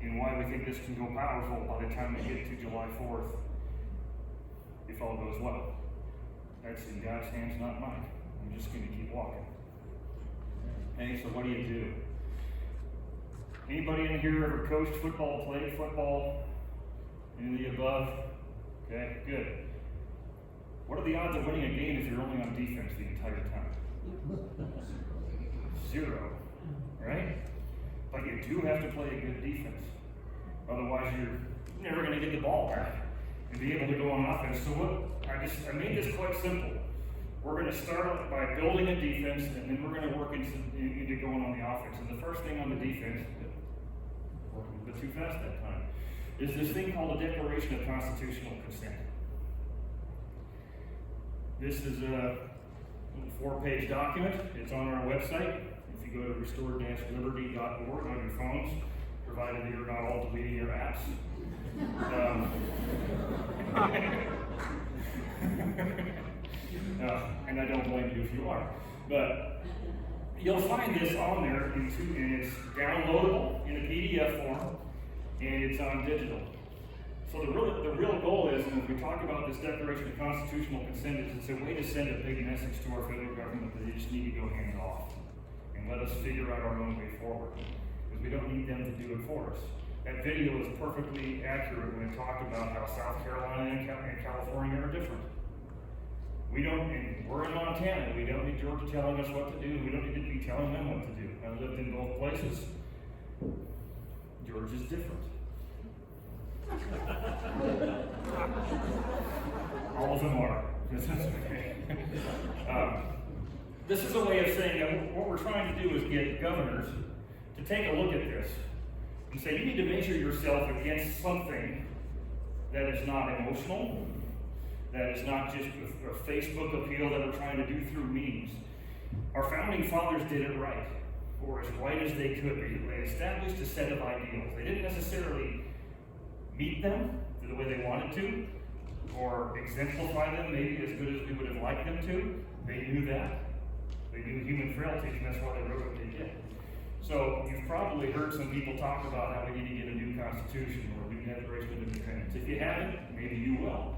and why we think this can go powerful by the time we get to July 4th, if all goes well. That's in God's hands, not mine. I'm just going to keep walking. Okay, so what do you do? Anybody in here ever coached football, played football, any of the above? Okay, good. What are the odds of winning a game if you're only on defense the entire time? 0, right? But you do have to play a good defense. Otherwise, you're never going to get the ball back and be able to go on offense. So I made this quite simple. We're going to start by building a defense, and then we're going to work into going on the offense. And the first thing on the defense, working a bit too fast that time, is this thing called the Declaration of Constitutional Consent. This is a 4-page document. It's on our website. If you go to restore-liberty.org on your phones, provided that you're not all deleting your apps. And I don't blame you if you are. But you'll find this on there, and it's downloadable in a PDF form, and it's on digital. So the real goal is, and as we talk about this Declaration of Constitutional Consent, is it's a way to send a big message to our federal government that they just need to go hands off and let us figure out our own way forward, because we don't need them to do it for us. That video is perfectly accurate when it talked about how South Carolina and California are different. We're in Montana. We don't need Georgia telling us what to do. We don't need to be telling them what to do. I've lived in both places. Georgia's different. All of them are. This is okay. This is a way of saying that what we're trying to do is get governors to take a look at this and say, you need to measure yourself against something that is not emotional, that is not just a Facebook appeal that we're trying to do through memes. Our founding fathers did it right, or as right as they could. They established a set of ideals. They didn't necessarily meet them the way they wanted to, or exemplify them maybe as good as we would have liked them to. They knew that. They knew human frailties, and that's why they wrote what they did. So you've probably heard some people talk about how we need to get a new constitution or a new Declaration of Independence. If you haven't, maybe you will.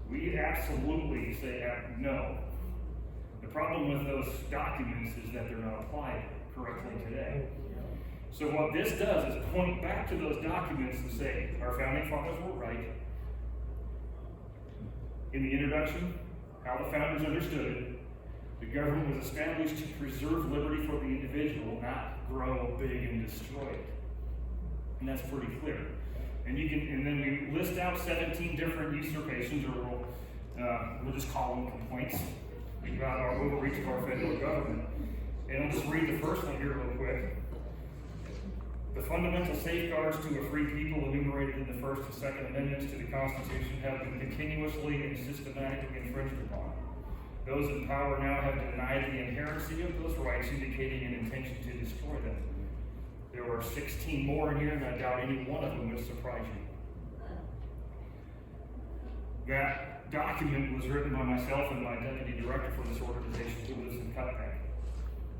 We absolutely say no. The problem with those documents is that they're not applied correctly today. So what this does is point back to those documents and say, our founding fathers were right. In the introduction, how the founders understood it, the government was established to preserve liberty for the individual, not grow big and destroy it. And that's pretty clear. And then we list out 17 different usurpations, or we'll just call them complaints about our overreach of our federal government. And I'll just read the first one here real quick. The fundamental safeguards to a free people enumerated in the First and Second Amendments to the Constitution have been continuously and systematically infringed upon. Those in power now have denied the inherency of those rights, indicating an intention to destroy them. There are 16 more in here, and I doubt any one of them would surprise you. That document was written by myself and my deputy director for this organization who lives in Cutbank.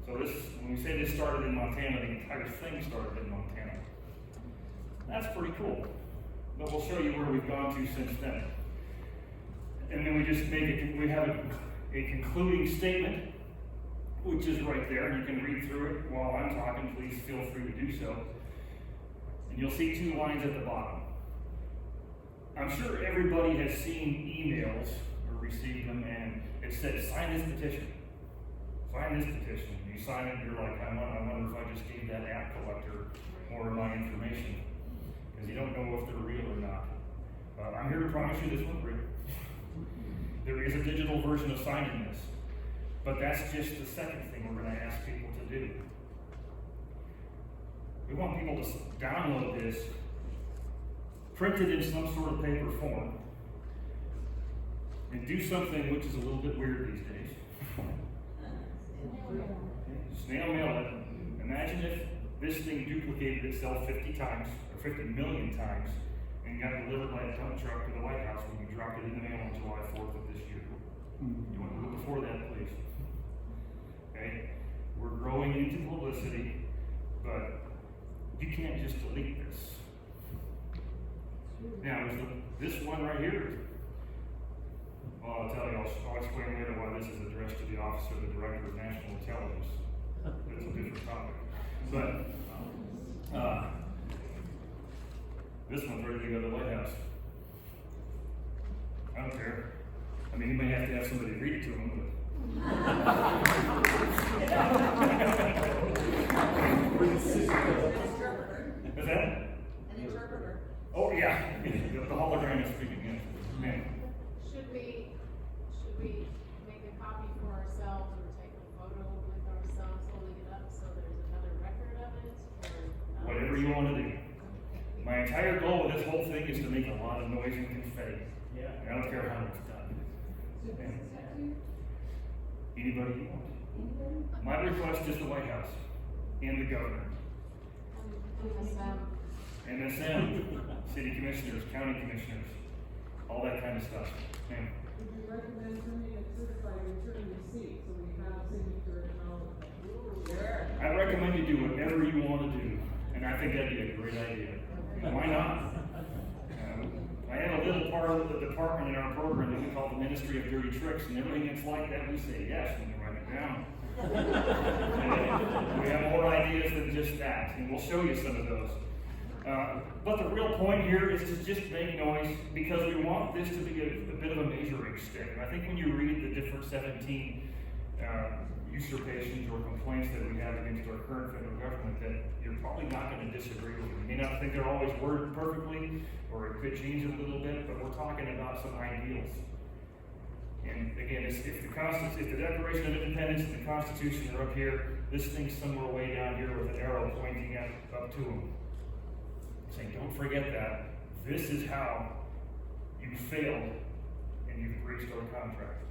So this, when we say this started in Montana, the entire thing started in Montana. That's pretty cool. But we'll show you where we've gone to since then. And then we just we have a concluding statement, which is right there. You can read through it while I'm talking. Please feel free to do so. And you'll see 2 lines at the bottom. I'm sure everybody has seen emails or received them, and it says, sign this petition. Sign this petition. You sign it, and you're like, I wonder if I just gave that app collector more of my information. Because you don't know if they're real or not. I'm here to promise you this one's real. There is a digital version of signing this. But that's just the second thing we're going to ask people to do. We want people to download this, print it in some sort of paper form, and do something which is a little bit weird these days. Snail mail it. Imagine if this thing duplicated itself 50 times, or 50 million times, and got delivered by a dump truck to the White House when we dropped it in the mail on July 4th of this year. You want to do it before that, please. Okay? We're growing into publicity, but you can't just delete this. Now, is this one right here? Well, I'll tell you, I'll explain later why this is addressed to the Office of the Director of National Intelligence. That's a different topic. But, this one's ready to go to the White House. I don't care. I mean, you may have to have somebody read it to them, but. Is that? An interpreter. Oh, yeah. The hologram is speaking, yes. Man. Should we make a copy for ourselves or take a photo with ourselves holding it up so there's another record of it? Or Whatever you want to do. My entire goal with this whole thing is to make a lot of noise and confetti. Yeah. I don't care how it's done. Anybody you want. My request is the White House and the governor. MSM, city commissioners, county commissioners, all that kind of stuff. Yeah. Would you recommend sending a certified return receipt so we have a signature acknowledgement? I recommend you do whatever you want to do, and I think that'd be a great idea. Why not? I have a little part of the department in our program that we call the Ministry of Dirty Tricks, and everything that's like that, we say yes when you write it down. We have more ideas than just that, and we'll show you some of those. But the real point here is to just make noise because we want this to be a bit of a measuring stick. And I think when you read the different 17 usurpations or complaints that we have against our current federal government, that you're probably not going to disagree with them. You may not think they're always worded perfectly, or it could change a little bit, but we're talking about some ideals. And again, if the Declaration of Independence and the Constitution are up here, this thing's somewhere way down here with an arrow pointing up to them. Saying, don't forget that. This is how you failed and you've breached our contract.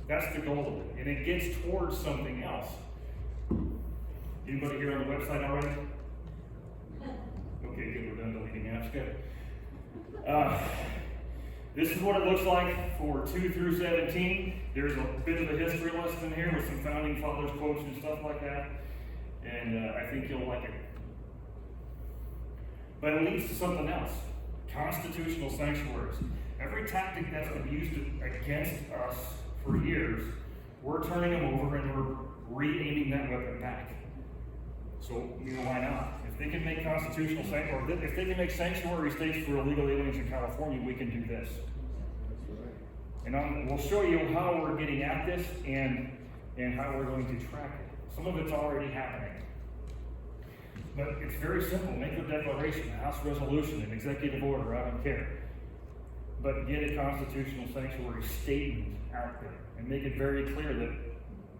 That's the goal of it. And it gets towards something else. Anybody here on the website already? Okay, good. We're done deleting apps. Good. This is what it looks like for 2 through 17. There's a bit of a history lesson here with some founding fathers quotes and stuff like that. And I think you'll like it. But it leads to something else. Constitutional sanctuaries. Every tactic that's been used against us for years, we're turning them over and we're re-aiming that weapon back. So, why not? If they can make constitutional sanctuary, if they can make sanctuary states for illegal aliens in California, we can do this. And we'll show you how we're getting at this and how we're going to track it. Some of it's already happening. But it's very simple. Make a declaration, a House resolution, an executive order, I don't care. But get a constitutional sanctuary statement out there and make it very clear that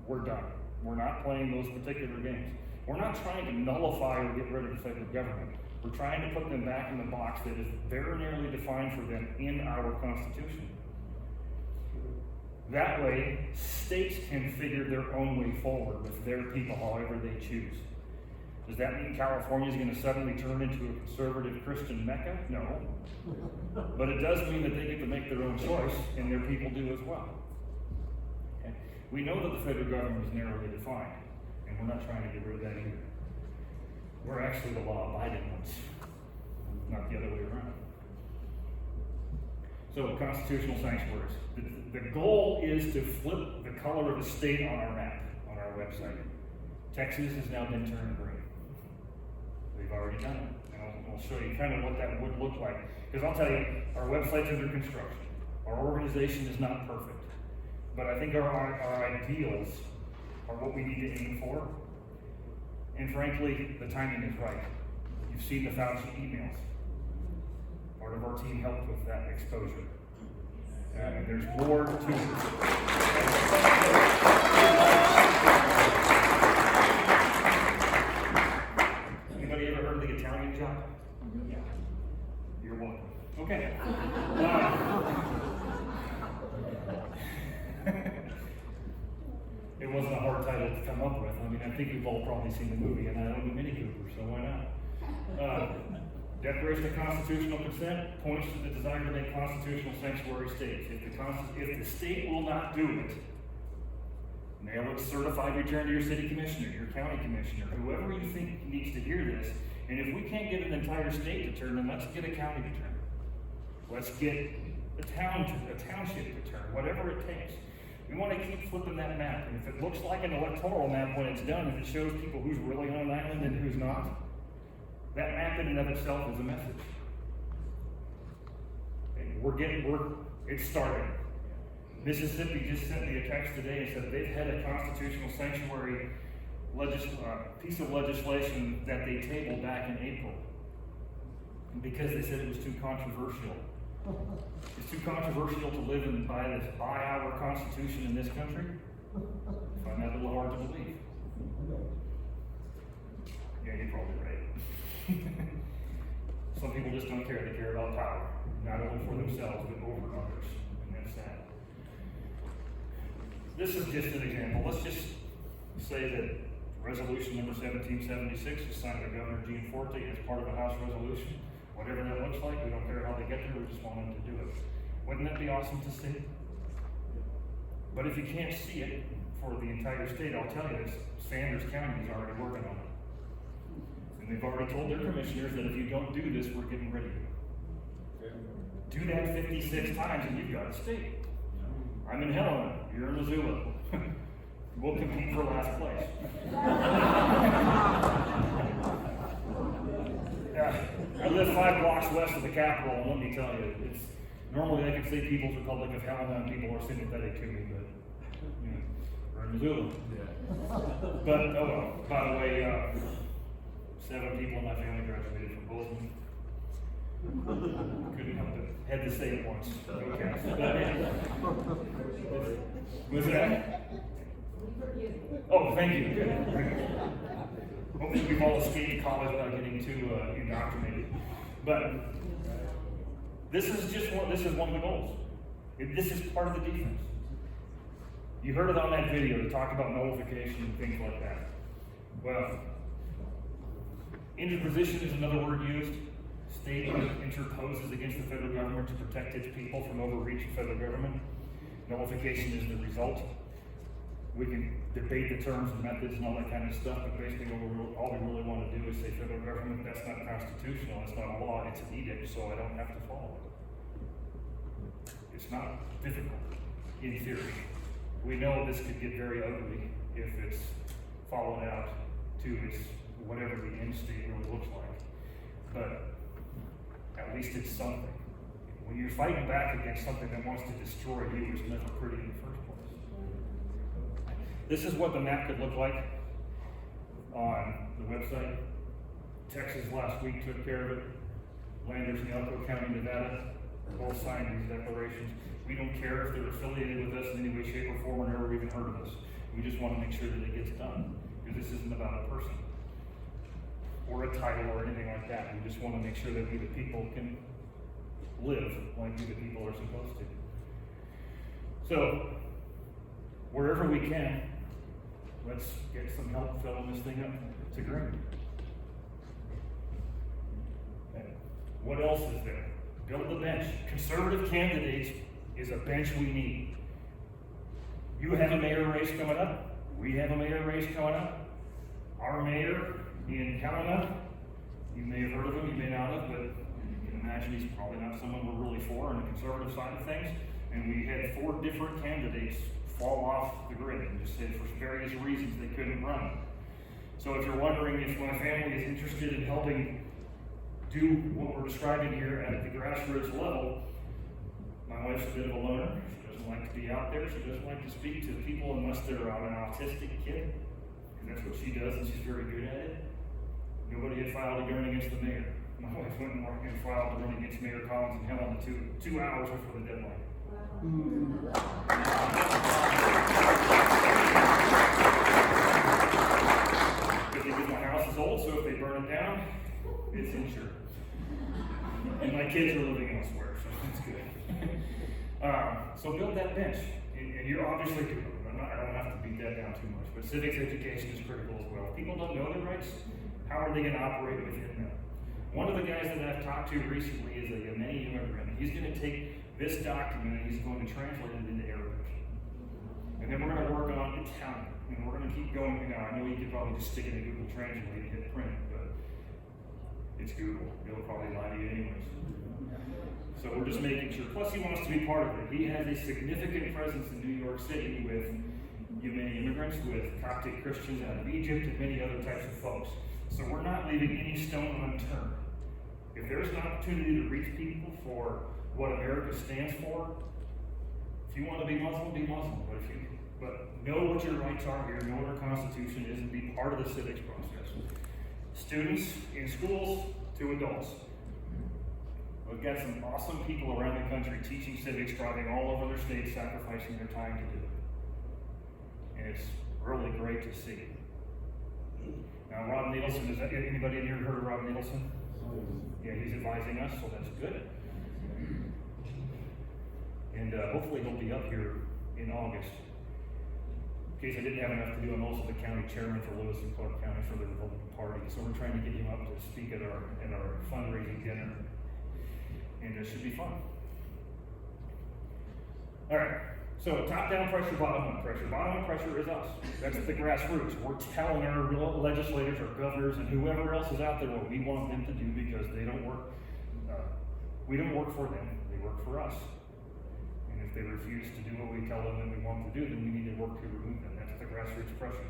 we're done. We're not playing those particular games. We're not trying to nullify or get rid of the federal government. We're trying to put them back in the box that is very narrowly defined for them in our Constitution. That way, states can figure their own way forward with their people however they choose. Does that mean California is going to suddenly turn into a conservative Christian Mecca? No. But it does mean that they get to make their own choice, and their people do as well. Okay? We know that the federal government is narrowly defined, and we're not trying to get rid of that either. We're actually the law-abiding ones, not the other way around. So, constitutional sanctuaries. The goal is to flip the color of the state on our map, on our website. Texas has now been turned green. We've already done it. And I'll show you kind of what that would look like. Because I'll tell you, our website's under construction. Our organization is not perfect. But I think our ideals are what we need to aim for. And frankly, the timing is right. You've seen the Fauci emails. Part of our team helped with that exposure. And there's more to it. Anybody ever heard of the Italian job? Yeah. You're welcome. Okay. It wasn't a hard title to come up with. I mean, I think you've all probably seen the movie, and I own a Mini Cooper, so why not? Declaration of Constitutional Consent points to the desire to make constitutional sanctuary states. If the state will not do it, mail it certified return to your city commissioner, your county commissioner, whoever you think needs to hear this. And if we can't get an entire state to turn, then let's get a county to turn. Let's get a township to turn, whatever it takes. We want to keep flipping that map. And if it looks like an electoral map when it's done, and it shows people who's really on an island and who's not, that map in and of itself is a message. And it's starting. Mississippi just sent me a text today and said they've had a constitutional sanctuary piece of legislation that they tabled back in April because they said it was too controversial. It's too controversial to live by our Constitution in this country. I find that a little hard to believe. Yeah, you're probably right. Some people just don't care. They care about power, not only for themselves, but over others. And that's sad. This is just an example. Let's just say that resolution number 1776 is signed by Governor Gene Forte as part of a House resolution. Whatever that looks like, we don't care how they get there, we just want them to do it. Wouldn't that be awesome to see? But if you can't see it for the entire state, I'll tell you this, Sanders County is already working on it. And they've already told their commissioners that if you don't do this, we're getting rid of you. Do that 56 times and you've got a state. I'm in Helena, you're in Missoula. We'll compete for last place. I live 5 blocks west of the Capitol, and let me tell you, it's normally I could say People's Republic of Helena, and people are sympathetic to me, but you know, we're in Missoula. Yeah. But oh well. By the way, 7 people in my family graduated from Bozeman. Couldn't help it. Had to say it once. Okay. Was that? Oh, thank you. Good. Hopefully we've all escaped college without getting too indoctrinated. But this is one of the goals. This is part of the defense. You heard it on that video to talk about nullification and things like that. Well, interposition is another word used. State interposes against the federal government to protect its people from overreach of federal government. Nullification is the result. We can debate the terms and methods and all that kind of stuff, but basically all we really want to do is say federal government, that's not constitutional, it's not a law, it's an edict, so I don't have to follow it. It's not difficult, in theory. We know this could get very ugly if it's followed out to its whatever the end state really looks like. But at least it's something. When you're fighting back against something that wants to destroy you, it's never pretty in the first place. This is what the map could look like on the website. Texas last week took care of it. Landers in Elko County, Nevada, both signed these declarations. We don't care if they're affiliated with us in any way, shape, or form, or never even heard of us. We just want to make sure that it gets done. Because this isn't about a person or a title or anything like that. We just want to make sure that we the people can live like we the people are supposed to. So, wherever we can, let's get some help filling this thing up to green. What else is there? Build the bench. Conservative candidates is a bench we need. You have a mayor race coming up. We have a mayor race coming up. Our mayor in Helena, you may have heard of him, you may not have, but you can imagine he's probably not someone we're really for on the conservative side of things. And we had 4 different candidates fall off the grid and just said for various reasons they couldn't run. So if you're wondering if my family is interested in helping do what we're describing here at the grassroots level, my wife's a bit of a loner. She doesn't like to be out there. She doesn't like to speak to people unless they're an autistic kid. And that's what she does, and she's very good at it. Nobody had filed a gun against the mayor. My wife went and filed a run against Mayor Collins in Helena 2 hours before the deadline. Because my house is old, so if they burn it down, it's insured. And my kids are living elsewhere, so that's good. So build that bench, and you're obviously doing it. I don't have to beat that down too much, but civics education is critical as well. If people don't know their rights, how are they going to operate within them? One of the guys that I've talked to recently is a Yemeni immigrant. He's going to take this document and he's going to translate it into Arabic. And then we're going to work on Italian, and we're going to keep going. Now, I know you could probably just stick it in Google Translate and hit print, but it's Google. It'll probably lie to you anyways. So we're just making sure. Plus, he wants to be part of it. He has a significant presence in New York City with Yemeni immigrants, with Coptic Christians out of Egypt, and many other types of folks. So we're not leaving any stone unturned. If there's an opportunity to reach people for what America stands for, if you want to be Muslim, be Muslim. But know what your rights are here, know what our Constitution is, and be part of the civics process. Students in schools to adults. We've got some awesome people around the country teaching civics, driving all over their states, sacrificing their time to do it. And it's really great to see. Now, Rob Nielsen, anybody in here heard of Rob Nielsen? Yeah, he's advising us, so that's good. And hopefully he'll be up here in August. In case I didn't have enough to do, I'm also the county chairman for Lewis and Clark County for the Republican Party. So we're trying to get him up to speak at our fundraising dinner. And it should be fun. All right. So top-down pressure, bottom-up pressure. Bottom-up pressure is us. That's the grassroots. We're telling our legislators, our governors, and whoever else is out there what we want them to do because they don't work. We don't work for them. They work for us. And if they refuse to do what we tell them that we want to do, then we need to work to remove them. That's the grassroots pressure.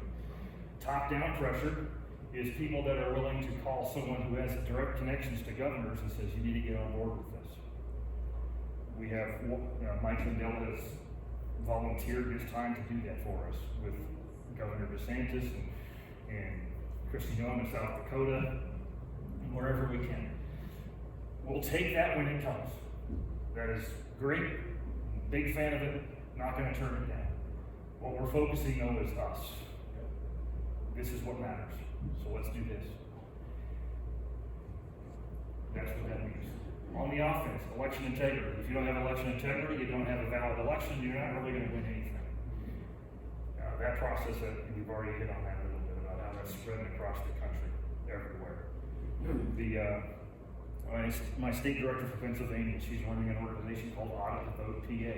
Top-down pressure is people that are willing to call someone who has direct connections to governors and says, you need to get on board with this. We have Mike Lindell has volunteered his time to do that for us with Governor DeSantis and Kristi Noem in South Dakota, wherever we can. We'll take that when it comes. That is great. Big fan of it. Not going to turn it down. What we're focusing on is us. This is what matters. So let's do this. That's what that means. On the offense, election integrity. If you don't have election integrity, you don't have a valid election, you're not really going to win anything. That process, we've already hit on that a little bit about how that's spreading across the country, everywhere. My state director for Pennsylvania, she's running an organization called Audit the Vote PA.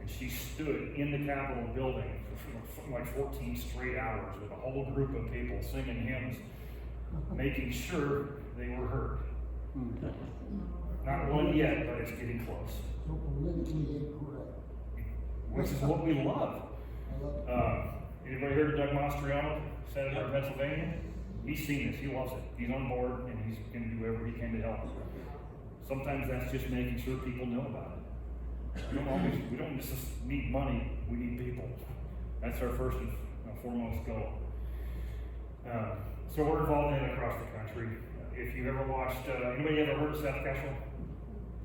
And she stood in the Capitol building for like 14 straight hours with a whole group of people singing hymns, making sure they were heard. Not one yet, but it's getting close. So politically incorrect. Which is what we love. Anybody heard of Doug Mastriano, Senator of Pennsylvania? He's seen this, he loves it. He's on board and he's going to do whatever he can to help. Sometimes that's just making sure people know about it. We don't just need money, we need people. That's our first and foremost goal. So we're involved in it across the country. If you've ever watched, anybody ever heard of Seth Keshel?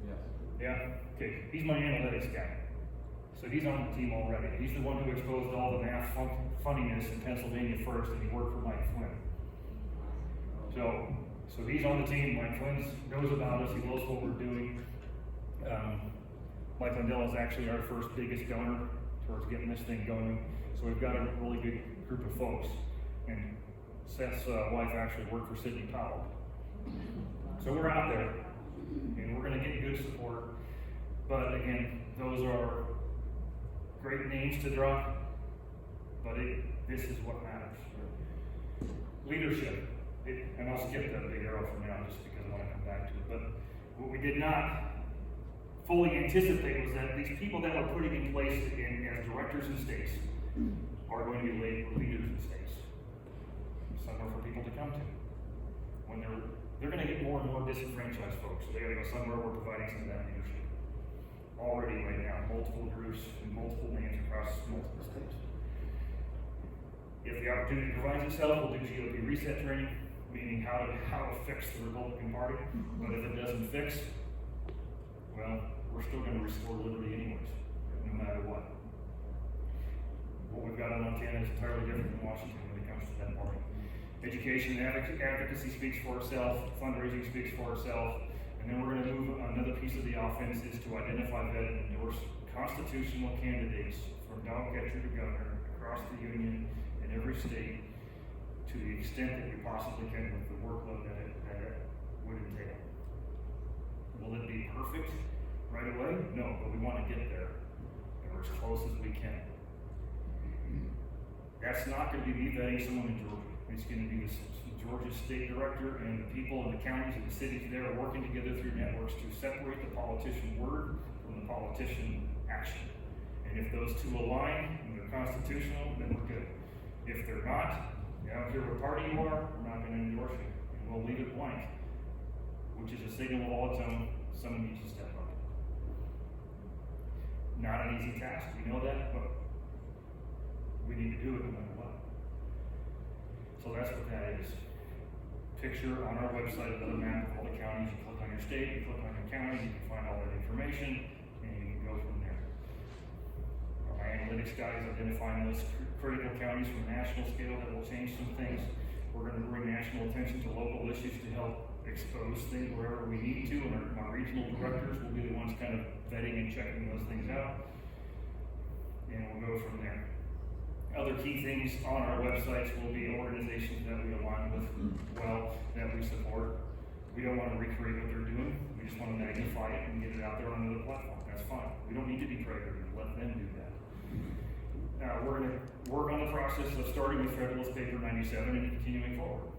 Yes. Yeah? Okay, he's my analytics guy. So he's on the team already. He's the one who exposed all the math funniness in Pennsylvania first, and he worked for Mike Flynn. So he's on the team. Mike Flynn knows about us. He knows what we're doing. Mike Lindell is actually our first biggest donor towards getting this thing going. So we've got a really good group of folks. And Seth's wife actually worked for Sidney Powell. So we're out there. And we're gonna get good support. But again, those are great names to draw, but this is what matters. Leadership, and I'll skip that big arrow for now just because I want to come back to it. But what we did not fully anticipate was that these people that we're putting in place as directors in states are going to be leaders in states. Somewhere for people to come to. When they're going to get more and more disenfranchised folks, so they got to go somewhere we're providing some of that leadership. Already right now, multiple groups and multiple names across multiple states. If the opportunity provides itself, we'll do GOP reset training, meaning how to fix the Republican Party. But if it doesn't fix, well, we're still going to restore liberty anyways, no matter what. What we've got in Montana is entirely different than Washington when it comes to that party. Education and advocacy speaks for itself, fundraising speaks for itself, and then we're going to move another piece of the offense is to identify, vet, and endorse constitutional candidates from dog catcher to governor across the union in every state to the extent that we possibly can with the workload that it would entail. Will it be perfect right away? No, but we want to get there, and we're as close as we can. That's not going to be me vetting someone in Georgia. It's going to be the Georgia State Director and the people in the counties and the cities there are working together through networks to separate the politician word from the politician action. And if those two align and they're constitutional, then we're good. If they're not, I don't care what party you are, we're not going to endorse you. And we'll leave it blank, which is a signal of all its own. Someone needs to step up. Not an easy task, we know that, but we need to do it no matter what. So that's what that is. Picture on our website another map of all the counties. You click on your state, you click on your county, you can find all that information, and you can go from there. Our analytics guys identifying those critical counties from a national scale that will change some things. We're going to bring national attention to local issues to help expose things wherever we need to, and our regional directors will be the ones kind of vetting and checking those things out. And we'll go from there. Other key things on our websites will be organizations that we align with well, that we support. We don't want to recreate what they're doing. We just want to magnify it and get it out there on another platform. That's fine. We don't need to be predators. Let them do that. We're going to work on the process of starting with Federalist Paper 97 and continuing forward.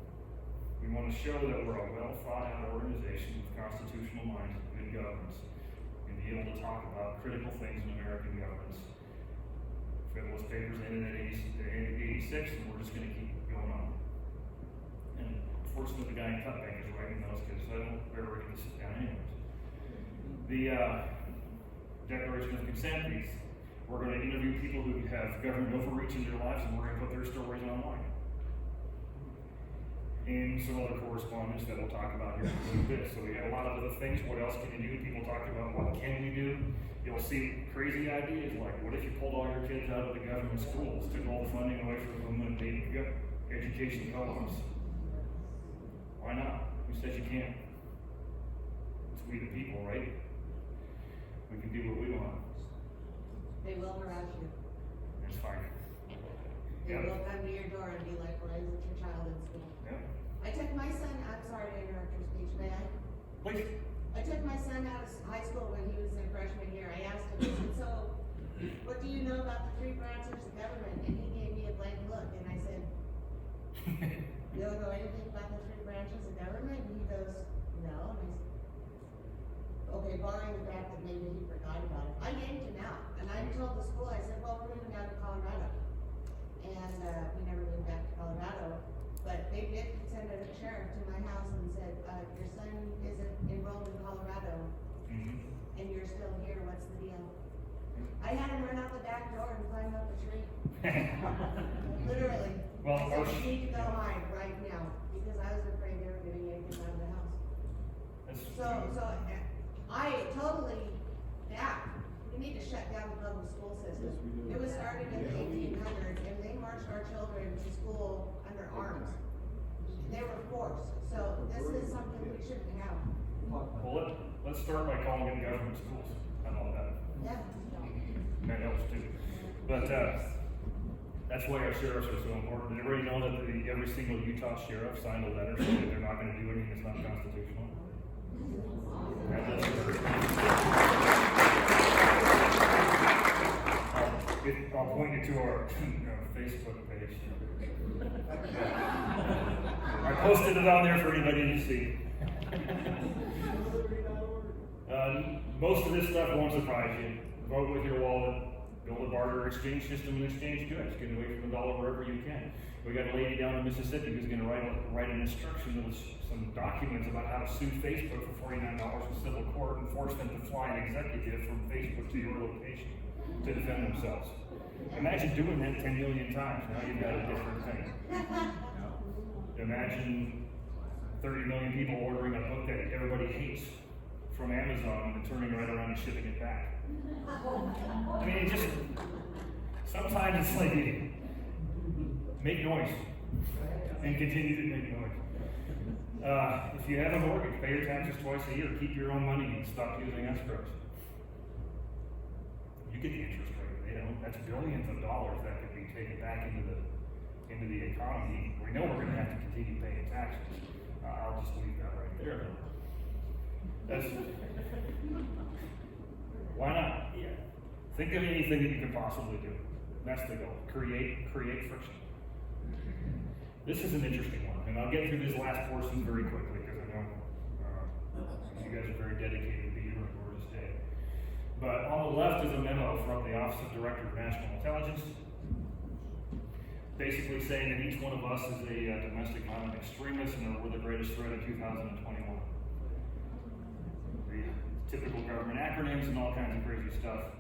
We want to show that we're a well thought out organization with constitutional minds and good governance and be able to talk about critical things in American governance. Federalist Papers ended at 86, and we're just going to keep going on. And fortunately, the guy in Cutbank is writing those because I don't ever get to sit down anyways. The Declaration of Consent piece, we're going to interview people who have government overreach in their lives, and we're going to put their stories online. And some other correspondence that we'll talk about here in a little bit. So we got a lot of other things. What else can you do? People talk about what can we do. You'll see crazy ideas like, what if you pulled all your kids out of the government schools, took all the funding away from them, and made education co-ops? Why not? Who says you can't? It's we the people, right? We can do what we want. They will harass you. That's fine. They Yeah. will come to your door and be like, why isn't your child in school? Yeah. I took my son, I'm sorry to interrupt your speech, may I? Please. I took my son out of high school when he was in freshman year. I asked him, I said, so, what do you know about the 3 branches of government? And he gave me a blank look, and I said, you don't know anything about the 3 branches of government? And he goes, no. And I said, okay, barring the fact that maybe he forgot about it. I yanked him out, and I told the school, I said, well, we're moving out of Colorado. And, we never moved back to Colorado. But they did send a sheriff to my house and said, your son isn't enrolled in Colorado, and you're still here, what's the deal? I had him run out the back door and climb up a tree. Literally. Well, I said, you need to go hide right now, because I was afraid they were gonna yank him out of the house. So, I totally, we need to shut down the public school system. It was started in the 1800s, and they marched our children to school under arms. They were forced, so this is something we shouldn't have. Well, let's start by calling it government schools. How about that? Yeah. That helps too. But that's why our sheriffs are so important. Did everybody know that every single Utah sheriff signed a letter saying that they're not going to do anything that's not constitutional? That doesn't hurt. I'll point you to our Facebook page. I posted it on there for anybody to see. Most of this stuff won't surprise you. Vote with your wallet, build a barter exchange system and exchange goods. Get away from the dollar wherever you can. We got a lady down in Mississippi who's going to write an instruction with some documents about how to sue Facebook for $49 in civil court and force them to fly an executive from Facebook to your location to defend themselves. Imagine doing that 10 million times. Now you've got a different thing. Imagine 30 million people ordering a book that everybody hates from Amazon and then turning right around and shipping it back. I mean, it just, sometimes it's like, make noise and continue to make noise. If you have a mortgage, pay your taxes twice a year, keep your own money and stop using escrows. You get the interest rate, you know, that's billions of dollars that could be taken back into the economy. We know we're gonna have to continue paying taxes. I'll just leave that right there. That's, why not? Yeah. Think of anything that you can possibly do. That's the goal. Create friction. This is an interesting one, and I'll get through this last portion very quickly because I know you guys are very dedicated to being here for this day. But on the left is a memo from the Office of Director of National Intelligence, basically saying that each one of us is a domestic violent extremist and we're the greatest threat of 2021. The typical government acronyms and all kinds of crazy stuff.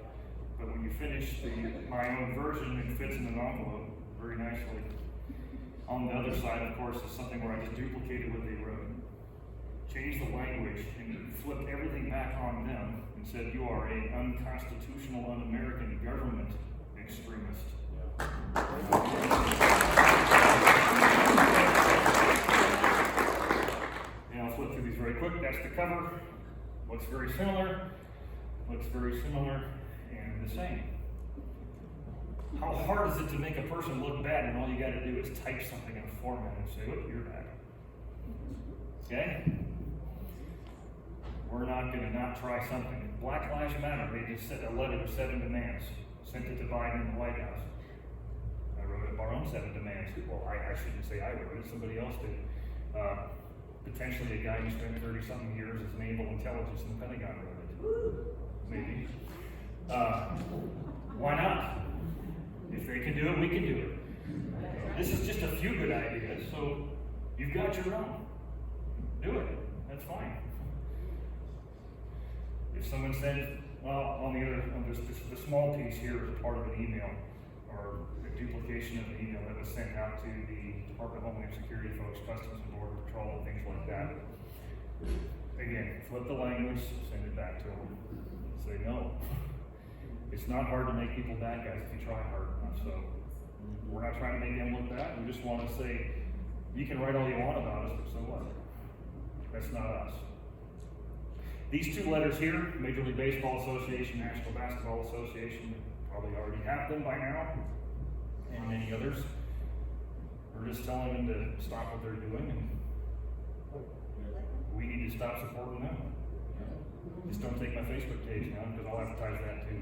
But when you finish my own version, it fits in an envelope very nicely. On the other side, of course, is something where I just duplicated what they wrote. Changed the language and flipped everything back on them and said, you are an unconstitutional, un-American government extremist. And I'll flip through these very quick. That's the cover. Looks very similar, and the same. How hard is it to make a person look bad and all you gotta do is type something in a format and say, oh, you're bad. Okay? We're not gonna not try something. Black Lives Matter, they just sent a letter with 7 demands, sent it to Biden in the White House. I wrote our own 7 demands. Well, I shouldn't say I wrote it, somebody else did. Potentially a guy who spent 30-something years as naval intelligence in the Pentagon wrote it. Maybe. Why not? If they can do it, we can do it. This is just a few good ideas, so you've got your own. Do it. That's fine. If someone sends, well, on the small piece here is part of an email, or a duplication of an email that was sent out to the Department of Homeland Security folks, Customs and Border Patrol, and things like that. Again, flip the language, send it back to them. Say no. It's not hard to make people bad guys if you try hard enough. So we're not trying to make them look bad. We just want to say, you can write all you want about us, but so what? That's not us. These 2 letters here, Major League Baseball Association, National Basketball Association, probably already have them by now, and many others. We're just telling them to stop what they're doing, and we need to stop supporting them. Just don't take my Facebook page now, because I'll advertise that too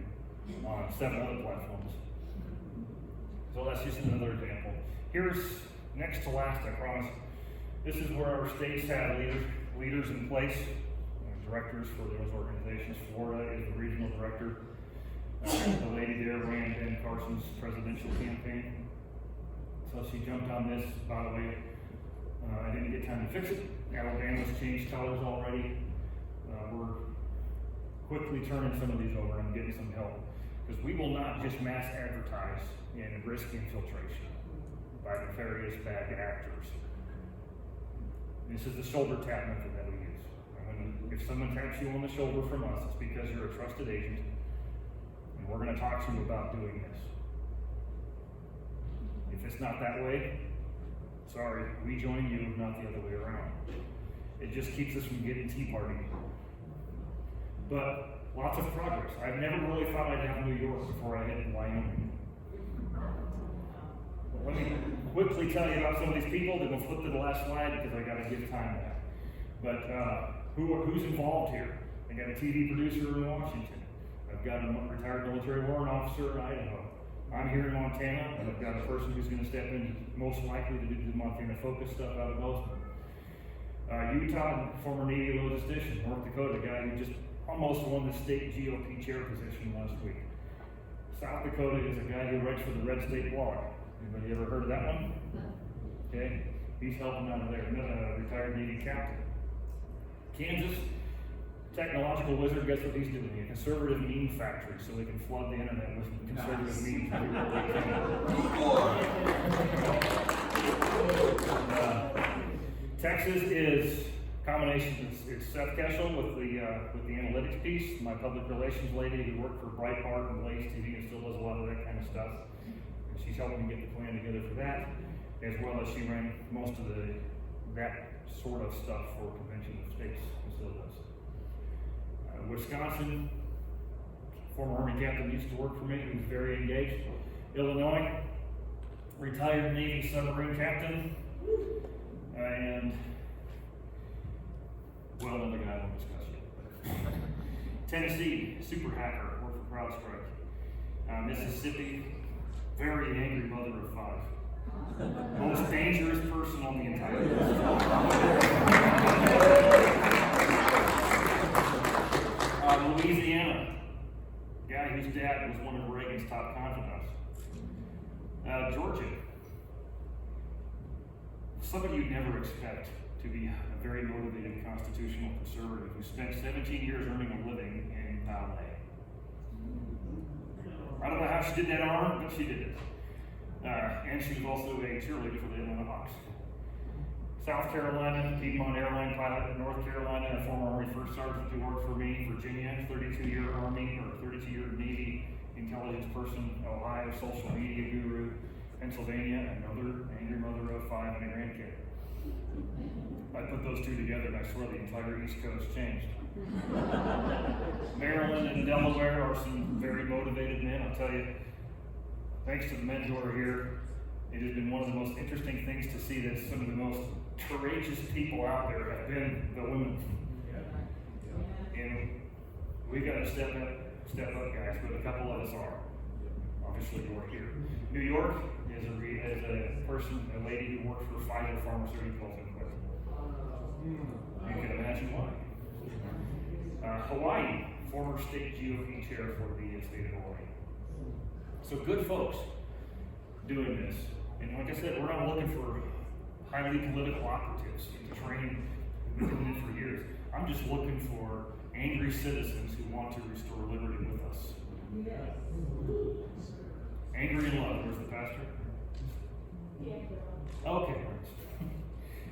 on 7 other platforms. So that's just another example. Here's next to last, I promise. This is where our states have leaders in place, directors for those organizations. Florida is the regional director. The lady there ran Ben Carson's presidential campaign. So she jumped on this. By the way, I didn't get time to fix it. Alabama's changed colors already. We're quickly turning some of these over and getting some help. Because we will not just mass advertise and risk infiltration by nefarious bad actors. This is the shoulder tap method that we use. If someone taps you on the shoulder from us, it's because you're a trusted agent, and we're going to talk to you about doing this. If it's not that way, sorry, we join you, not the other way around. It just keeps us from getting Tea Party. But lots of progress. I've never really thought I'd have New York before I hit Wyoming. Let me quickly tell you about some of these people, then we'll flip to the last slide because I got to give time back. But who's involved here. I got a TV producer in Washington. I've got a retired military warrant officer in Idaho. I'm here in Montana, and I've got a person who's gonna step in, most likely to do the Montana Focus stuff out of Bozeman. Utah, former Navy logistician, North Dakota, guy who just almost won the state GOP chair position last week. South Dakota is a guy who writes for the Red State blog. Anybody ever heard of that one? Okay, he's helping out of there, retired Navy captain. Kansas, technological wizard, guess what he's doing? A conservative meme factory, so they can flood the internet with conservative memes. Texas is a combination. It's Seth Keshel with the analytics piece, my public relations lady who worked for Breitbart and Blaze TV and still does a lot of that kind of stuff. And she's helping me get the plan together for that, as well as she ran most of that sort of stuff for Convention of States and still does. Wisconsin, former Army captain used to work for me, who's very engaged. Illinois, retired Navy submarine captain, and well, another guy I won't discuss yet. Tennessee, super hacker, worked for CrowdStrike. Mississippi, very angry mother of 5. Most dangerous person on the entire list. Louisiana, guy whose dad was one of Reagan's top confidants. Georgia, somebody you'd never expect to be a very motivated constitutional conservative who spent 17 years earning a living in ballet. I don't know how she did that arm, but she did it. And she was also a cheerleader for the Atlanta Hawks. South Carolina, Piedmont airline pilot. North Carolina, a former Army First Sergeant who worked for me. Virginia, 32-year Army or 32-year Navy intelligence person. Ohio, social media guru. Pennsylvania, another angry mother of 5 and a grandkid. I put those two together and I swear the entire East Coast changed. Maryland and Delaware are some very motivated men, I'll tell you. Thanks to the men who are here, it has been one of the most interesting things to see that some of the most courageous people out there have been the women. And we've got to step up, guys, but a couple of us are. Obviously, we're here. New York is a lady who worked for Pfizer Pharmaceuticals and quit. You can imagine why. Hawaii, former state GOP chair for the state of Hawaii. So good folks doing this. And like I said, we're not looking for highly political operatives to train. We've been doing it for years. I'm just looking for angry citizens who want to restore liberty with us. Angry in love. Where's the pastor? Okay.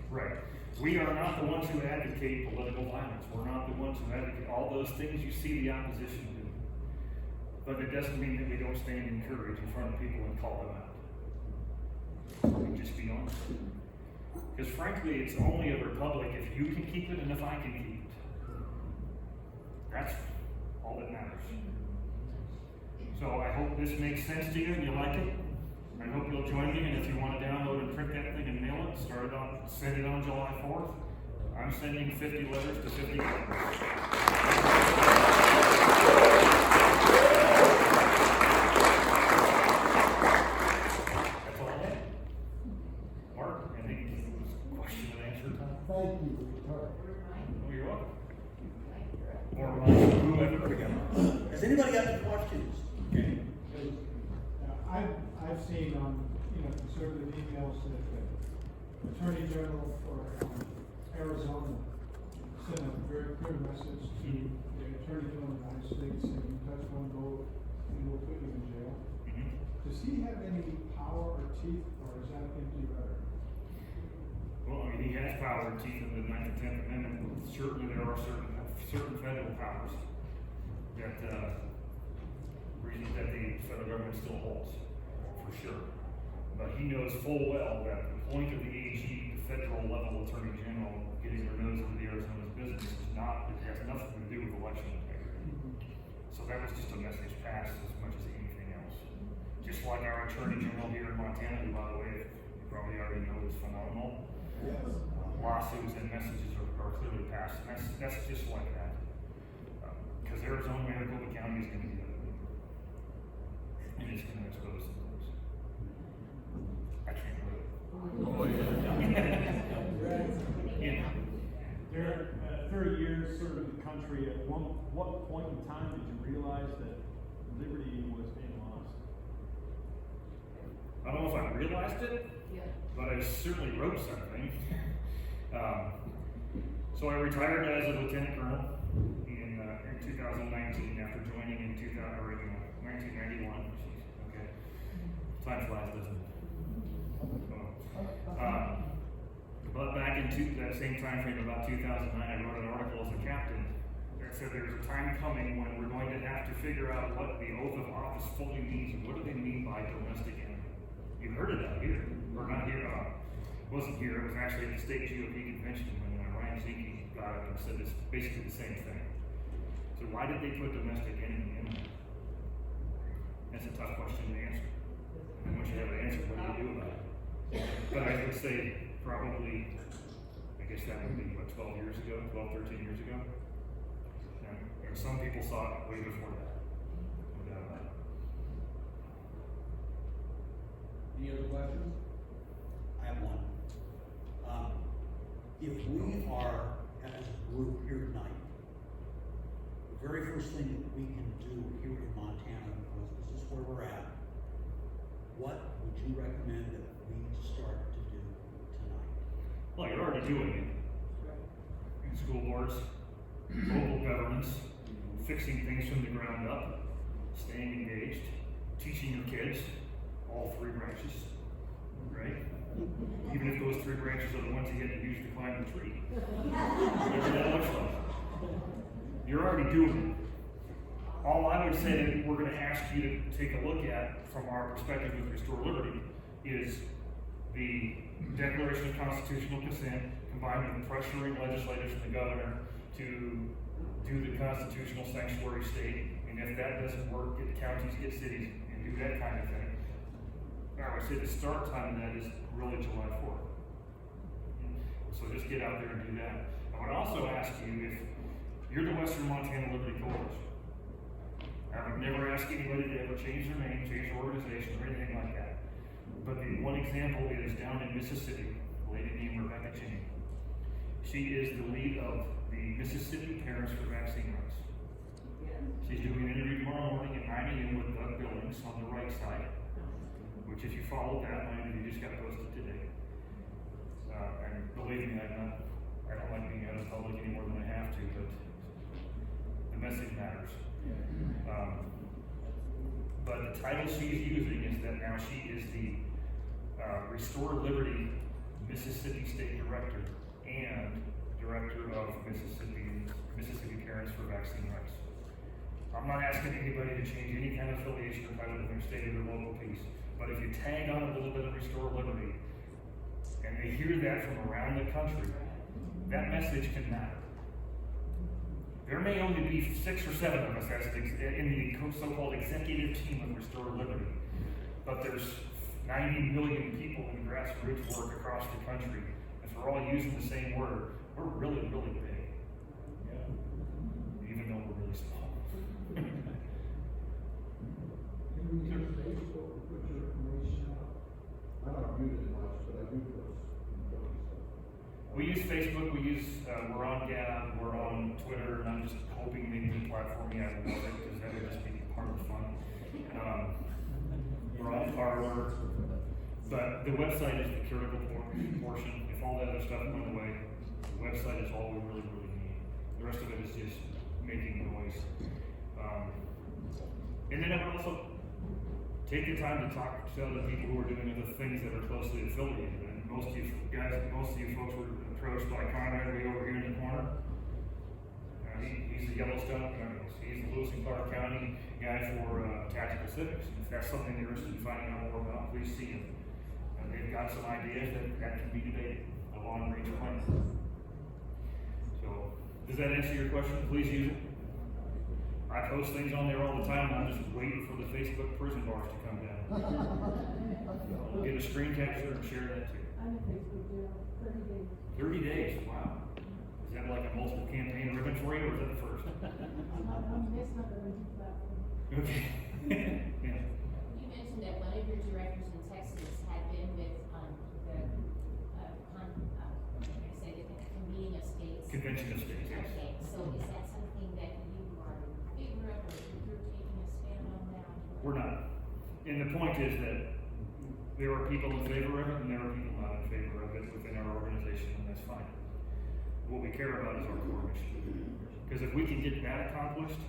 Right. We are not the ones who advocate political violence. We're not the ones who advocate all those things you see the opposition do. But it doesn't mean that we don't stand in courage in front of people and call them out. And just be honest. Because frankly, it's only a republic if you can keep it and if I can keep it. That's all that matters. So I hope this makes sense to you and you like it. I hope you'll join me, and if you want to download and print that thing and mail it, send it on July 4th. I'm sending 50 letters to 50 governors. That's all I have. Mark, I think it was question and answer time. Thank you for your time. Oh, you're welcome. Or whoever we got. Has anybody got any questions? Okay. I've seen on, conservative emails that the Attorney General for Arizona sent a very clear message to the Attorney General of the United States saying, you touch one vote and we'll put you in jail. Does he have any power or teeth, or is that empty rhetoric? Well, I mean, he has power and teeth in the 9th and 10th Amendment. Certainly there are certain federal powers that the federal government still holds, for sure. But he knows full well that the point of the AG, the federal level Attorney General, getting their nose into the Arizona's business is not, it has nothing to do with election integrity. So that was just a message passed as much as anything else. Just like our Attorney General here in Montana, who, by the way, you probably already know is phenomenal. Yes. lawsuits and messages are clearly passed. And that's just like that. Because Arizona, Maricopa County is going to be ugly. And it's going to expose some things. I can't wait. Oh, Yeah. Darin, 30 years serving the country, at what point in time did you realize that liberty was being lost? I don't know if I realized it, but I certainly wrote something. So I retired as a lieutenant colonel in 2019 after joining in 1991. Okay, time flies, doesn't it? But back in that same time frame, about 2009, I wrote an article as a captain that said there's a time coming when we're going to have to figure out what the oath of office fully means and what do they mean by domestic enemy. You heard it out here, or not here. It wasn't here. It was actually at the state GOP convention when Ryan Zinke got up and said it's basically the same thing. So why did they put domestic enemy in there? That's a tough question to answer. And once you have an answer, what do you do about it? But I would say probably, I guess that would be, 12 years ago, 12, 13 years ago. And some people saw it way before that. No doubt about it. Any other questions? I have one. If we are, as a group here tonight, the very first thing that we can do here in Montana, because this is where we're at, what would you recommend that we start to do tonight? Well, you're already doing it. In school boards, local governments, fixing things from the ground up, staying engaged, teaching your kids, all three branches, right? Even if those three branches are the ones you get to use to climb the tree. Whatever that looks like. You're already doing it. All I would say that we're going to ask you to take a look at from our perspective with Restore Liberty is the Declaration of Constitutional Consent combined with pressuring legislators and the governor to do the constitutional sanctuary state. And if that doesn't work, get counties, get cities, and do that kind of thing. I would say the start time of that is really July 4th. So just get out there and do that. I would also ask you if you're the Western Montana Liberty Coalition. I would never ask anybody to ever change their name, change their organization, or anything like that. But the one example is down in Mississippi, a lady named Rebecca Cheney. She is the lead of the Mississippi Parents for Vaccine Rights. She's doing an interview tomorrow morning at 9 a.m. with Doug Billings on the right side, which if you follow that, my interview just got posted today. And believe me, I don't like being out of public any more than I have to, but the message matters. But the title she's using is that now she is the Restore Liberty Mississippi State Director and Director of Mississippi Parents for Vaccine Rights. I'm not asking anybody to change any kind of affiliation or title in their state or their local piece, but if you tag on a little bit of Restore Liberty and they hear that from around the country, that message can matter. There may only be 6 or 7 of us as in the so-called executive team of Restore Liberty, but there's 90 million people in grassroots work across the country. If we're all using the same word, we're really, really big. Yeah. Even though we're really small. Can we use Facebook to put your information out? I don't use it much, but I do post. We use Facebook, we're on Gab, we're on Twitter, and I'm just hoping they can platform me out of it, because that would just be part of the fun. We're on Parler, but the website is the critical portion. If all that other stuff went away, the website is all we really, really need. The rest of it is just making noise. And then I would also take the time to talk to other people who are doing other things that are closely affiliated. And most of you folks were approached by Conrad way over here in the corner. He's the Yellowstone, he's the Lewis and Clark County guy for tactical civics. And if that's something you're interested in finding out more about, please see him. And they've got some ideas that can be debated, a long-range plan. So, does that answer your question? Please use it. I post things on there all the time, and I'm just waiting for the Facebook prison bars to come down. We'll get a screen capture and share that too. I'm in Facebook jail, 30 days. 30 days, wow. Is that like a multiple campaign ribbon for you, or is that the first? It's not on the platform. Okay. Yeah. You mentioned that one of your directors in Texas had been with, the convening of states. Convention of States, yes. Okay, so is that something that you are in favor of, or you're taking a stand on that? We're not. And the point is that there are people in favor of it, and there are people not in favor of it within our organization, and that's fine. What we care about is our core mission. Because if we can get that accomplished,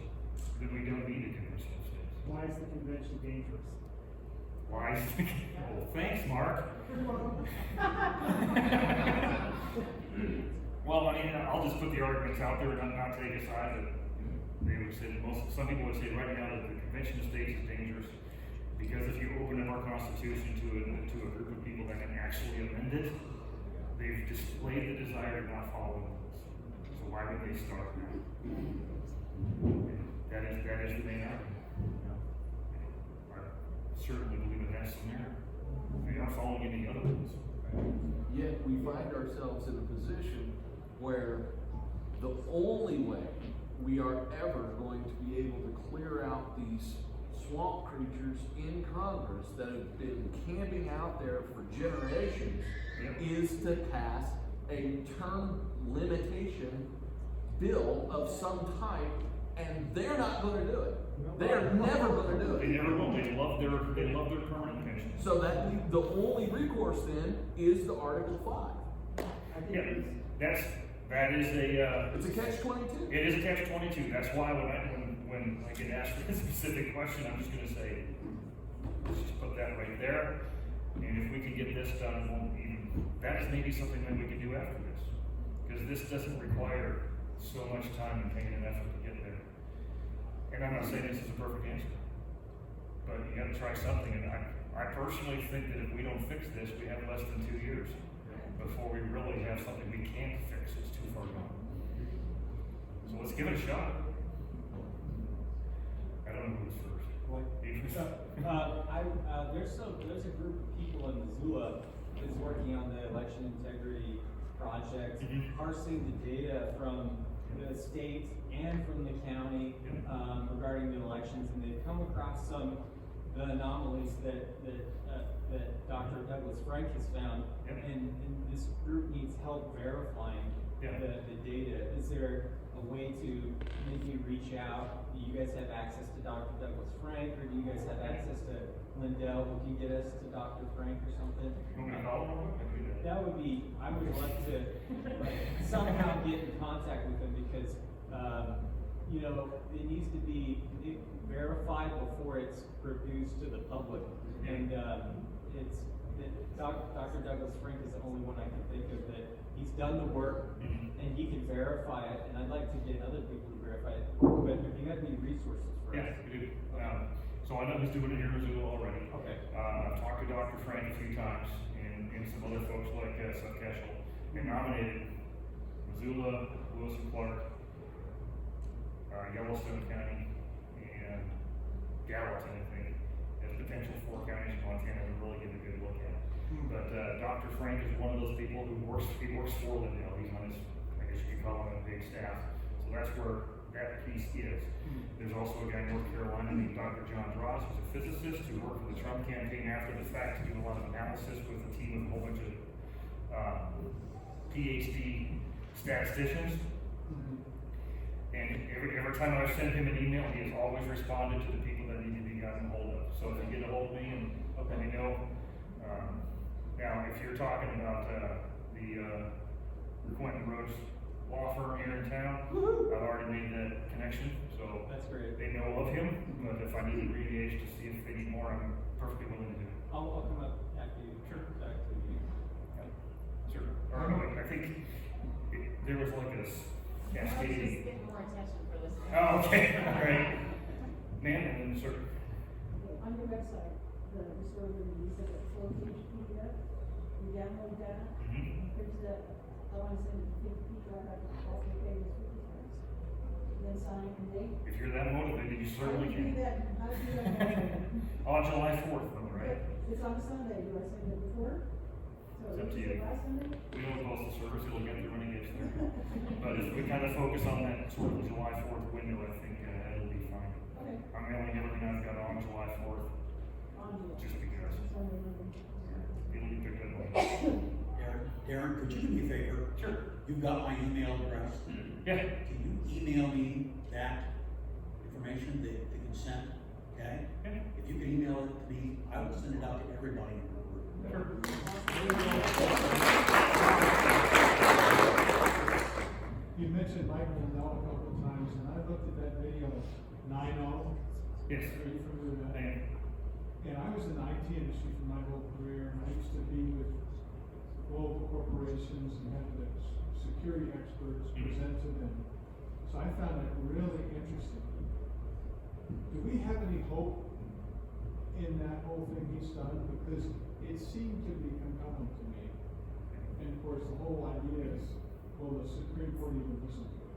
then we don't need a convention of states. Why is the convention dangerous? Why is the, well, thanks, Mark. Well, I mean, I'll just put the arguments out there and not take a side. But they would say some people would say right now that the convention of states is dangerous because if you open up our constitution to a group of people that can actually amend it, they've displayed the desire to not follow the rules. So why would they start now? That is the main argument. I certainly believe it has some merit. We aren't following any other rules. Yet we find ourselves in a position where the only way we are ever going to be able to clear out these swamp creatures in Congress that have been camping out there for generations is to pass a term limitation bill of some type, and they're not going to do it. They are never going to do They it. never will. They love their permanent pension. So that the only recourse then is the Article 5. Yeah, that is a. It's a catch-22. It is a catch-22. That's why when I get asked a specific question, I'm just going to say, let's just put that right there. And if we can get this done, that is maybe something that we can do after this, because this doesn't require so much time and pain and effort to get there. And I'm not saying this is a perfect answer, but you got to try something. And I personally think that if we don't fix this, we have less than 2 years before we really have something we can't fix. It's too far gone. So let's give it a shot. I don't know who's first. There's a group of people in Missoula that's working on the election integrity project, parsing the data from the state and from the county regarding the elections, and they've come across some the anomalies that Dr. Douglas Frank has found, and this group needs help verifying the data. Is there a way to maybe reach out? Do you guys have access to Dr. Douglas Frank, or do you guys have access to Lindell, who can get us to Dr. Frank or something? That would be, I would love to somehow get in contact with them, because it needs to be verified before it's produced to the public. And Dr. Douglas Frank is the only one I can think of that he's done the work and he can verify it, and I'd like to get other people to verify it, but you have to need resources for Yeah, it. we do. So I know who's doing it here in Missoula already. Okay. I've talked to Dr. Frank a few times, and some other folks like Seth Cashel. They nominated Missoula, Lewis and Clark, Yellowstone County, and Gallatin, I think, as potential 4 counties in Montana to really get a good look at. But Dr. Frank is one of those people who works for Lindell. He's on his, I guess you could call him a big staff. So that's where that piece is. There's also a guy in North Carolina named Dr. John Droz, who's a physicist who worked for the Trump campaign after the fact to do a lot of analysis with a team of a whole bunch of PhD statisticians. And every time I send him an email, he has always responded to the people that need to be gotten hold of. So if you get a hold of me and let me know. Now, if you're talking about the Quentin Rhodes law firm here in town, I've already made that connection. So That's great. they know of him, but if I need to re-engage to see if they need more, I'm perfectly willing to do it. I'll come up after you. Sure. Back to you. Sure. Or no, I think there was like a Just cascading. get more attention for this. Oh, okay, all right. Man, and then sir. On your website, the Restore Liberty, you said a 4-page PDF, you download that, here's the, I want to send it to 50 people, I have all the pages, 50 times. Then sign and date. If you're that motivated, you certainly How do you do can. that, how do you do that? On July 4th, though, right? It's on a Sunday, do I send it before? It's up to you. We know the postal service, it'll get there when it gets there. But if we kind of focus on that sort of July 4th window, I think it'll be fine. Okay. I'm mailing everything I've got on July 4th, just because. It'll be picked up on. Darin, could you do me a favor? Sure. You've got my email address. Yeah. Can you email me that information, the consent, okay? Yeah. If you can email it to me, I will send it out to everybody in the group. Sure. You mentioned Michael Lindell a couple of times, and I looked at that video, 9-0. Yes. Are you familiar with that? I am. And I was in the IT industry for my whole career, and I used to be with global corporations and have the security experts present to them. So I found it really interesting. Do we have any hope in that whole thing he's done? Because it seemed to be compelling to me. And of course, the whole idea is, will the Supreme Court even listen to it?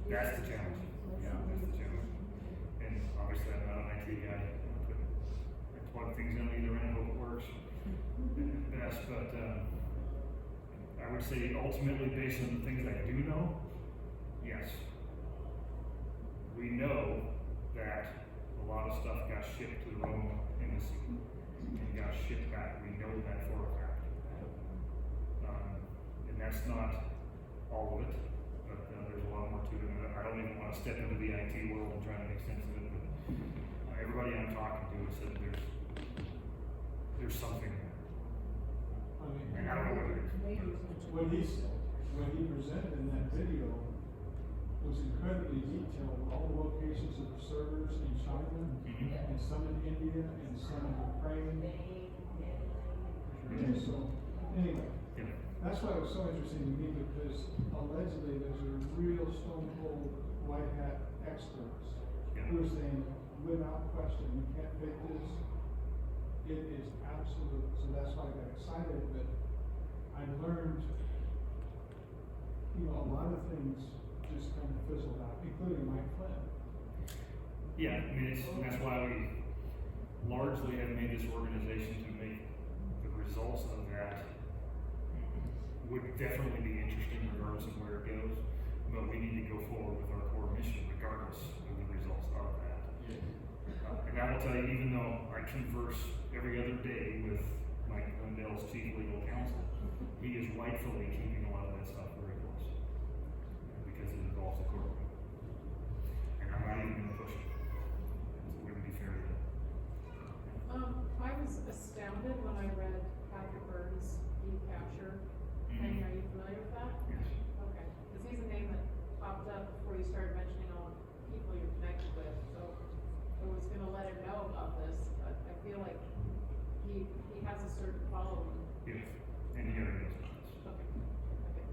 That's the challenge. Yeah, that's the challenge. And obviously, I'm not an IT guy. I plug things in either end, hope it works best. But I would say ultimately, based on the things I do know, yes. We know that a lot of stuff got shipped to the Rome embassy and got shipped back. We know that for a fact. And that's not all of it, but there's a lot more to it. And I don't even want to step into the IT world and try to make sense of it, but everybody I'm talking to has said there's something there. I mean, And I don't know what it is. What he presented in that video was incredibly detailed, with all the locations of the servers in China, and some in India, and some in Ukraine. And so, anyway, Yeah. that's why it was so interesting to me, because allegedly there's a real stone cold white hat experts who are saying, without question, you can't fake this. It is absolute. So that's why I got excited, but I learned, a lot of things just kind of fizzled out, including Mike Flynn. Yeah, I mean, that's why we largely have made this organization to make the results of that would definitely be interesting regardless of where it goes, but we need to go forward with our core mission regardless of the results of that. And I will tell you, even though I converse every other day with Mike Lindell's chief legal counsel, he is rightfully keeping a lot of that stuff very close because it involves the courtroom. And I'm not even going to push it. It wouldn't be fair to them. I was astounded when I read Patrick Burns' Deep Capture. And are you familiar with that? Yes. Okay, because he's a name that popped up before you started mentioning all the people you're connected with, so I was gonna let him know about this, but I feel like he has a certain following. Yes. And he already knows about this. Okay.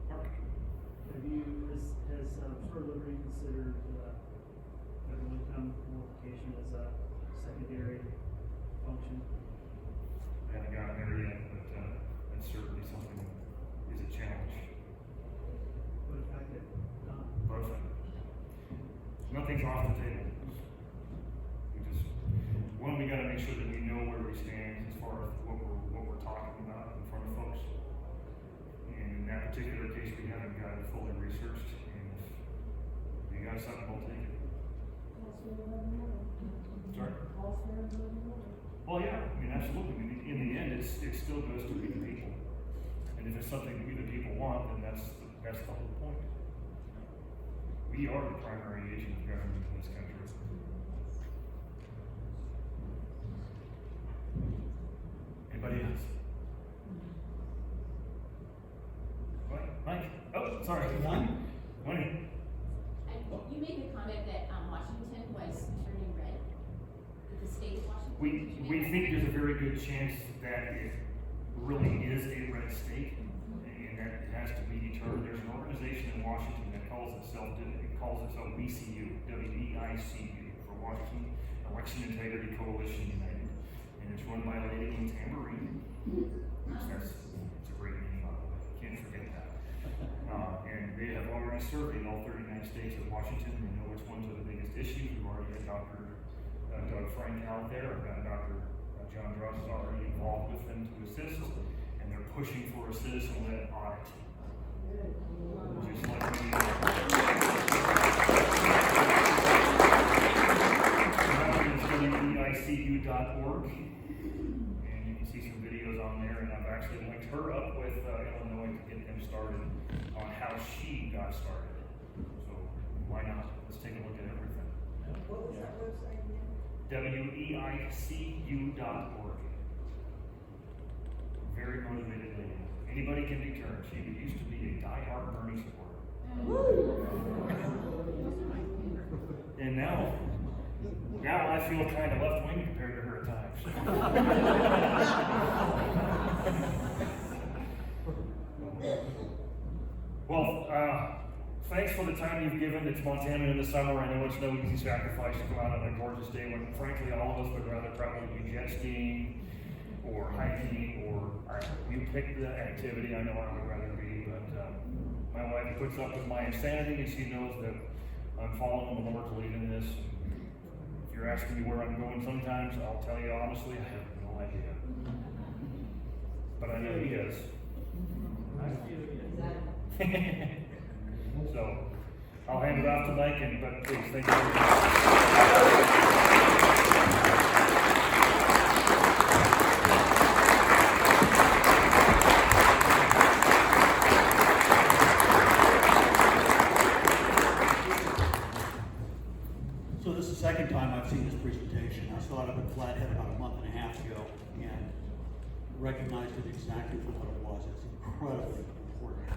Mark? Have you, has Shore Liberty considered federal income multiplication as a secondary function? I haven't gotten there yet, but that's certainly something that is a challenge. What if I could, Both. Nothing's off the table. We gotta make sure that we know where we stand as far as what we're talking about in front of folks. And in that particular case, we haven't got it fully researched, and if you got something, we'll take it. Sorry? Well, yeah, I mean, absolutely. I mean, in the end, it still goes to we the people. And if it's something we the people want, then that's the whole point. We are the primary agent of government in this country. Anybody else? What? Mike? Oh, sorry. One? Money. You made the comment that Washington was turning red. The state of Washington. Did you We make that think comment? there's a very good chance that it really is a red state, and that it has to be determined. There's an organization in Washington that calls itself WEICU, W-E-I-C-U, for Washington Election Integrity Coalition United, and it's run by a lady named Tambourine. It's a great name, by the way. Can't forget that. And they have already surveyed all 39 states of Washington. They know which ones are the biggest issues. We've already had Dr. Doug Frank out there. I've got Dr. John Dross is already involved with them to assist. and they're pushing for a citizen-led audit. Just like we WEICU.org, and you can see some videos on there, and I've actually linked her up with Illinois to get them started on how she got started. So why not? Let's take a look at everything. What was that website again? WEICU.org. Very motivated lady. Anybody can be turned. She used to be a diehard Bernie supporter. And now I feel kind of left wing compared to her at times. Well, thanks for the time you've given. It's Montana in the summer. I know it's no easy sacrifice to come out on a gorgeous day when, frankly, all of us would rather probably be jet skiing or hiking, or you pick the activity. I know I would rather be, but my wife puts up with my insanity, and she knows that I'm following the Lord's lead in this. If you're asking me where I'm going sometimes, I'll tell you honestly, I have no idea. But I know He is. So, I'll hand it off to Mike, but please, thank you very much. So this is the second time I've seen this presentation. I saw it up in Flathead about a month and a half ago and recognized it exactly for what it was. It's incredibly important.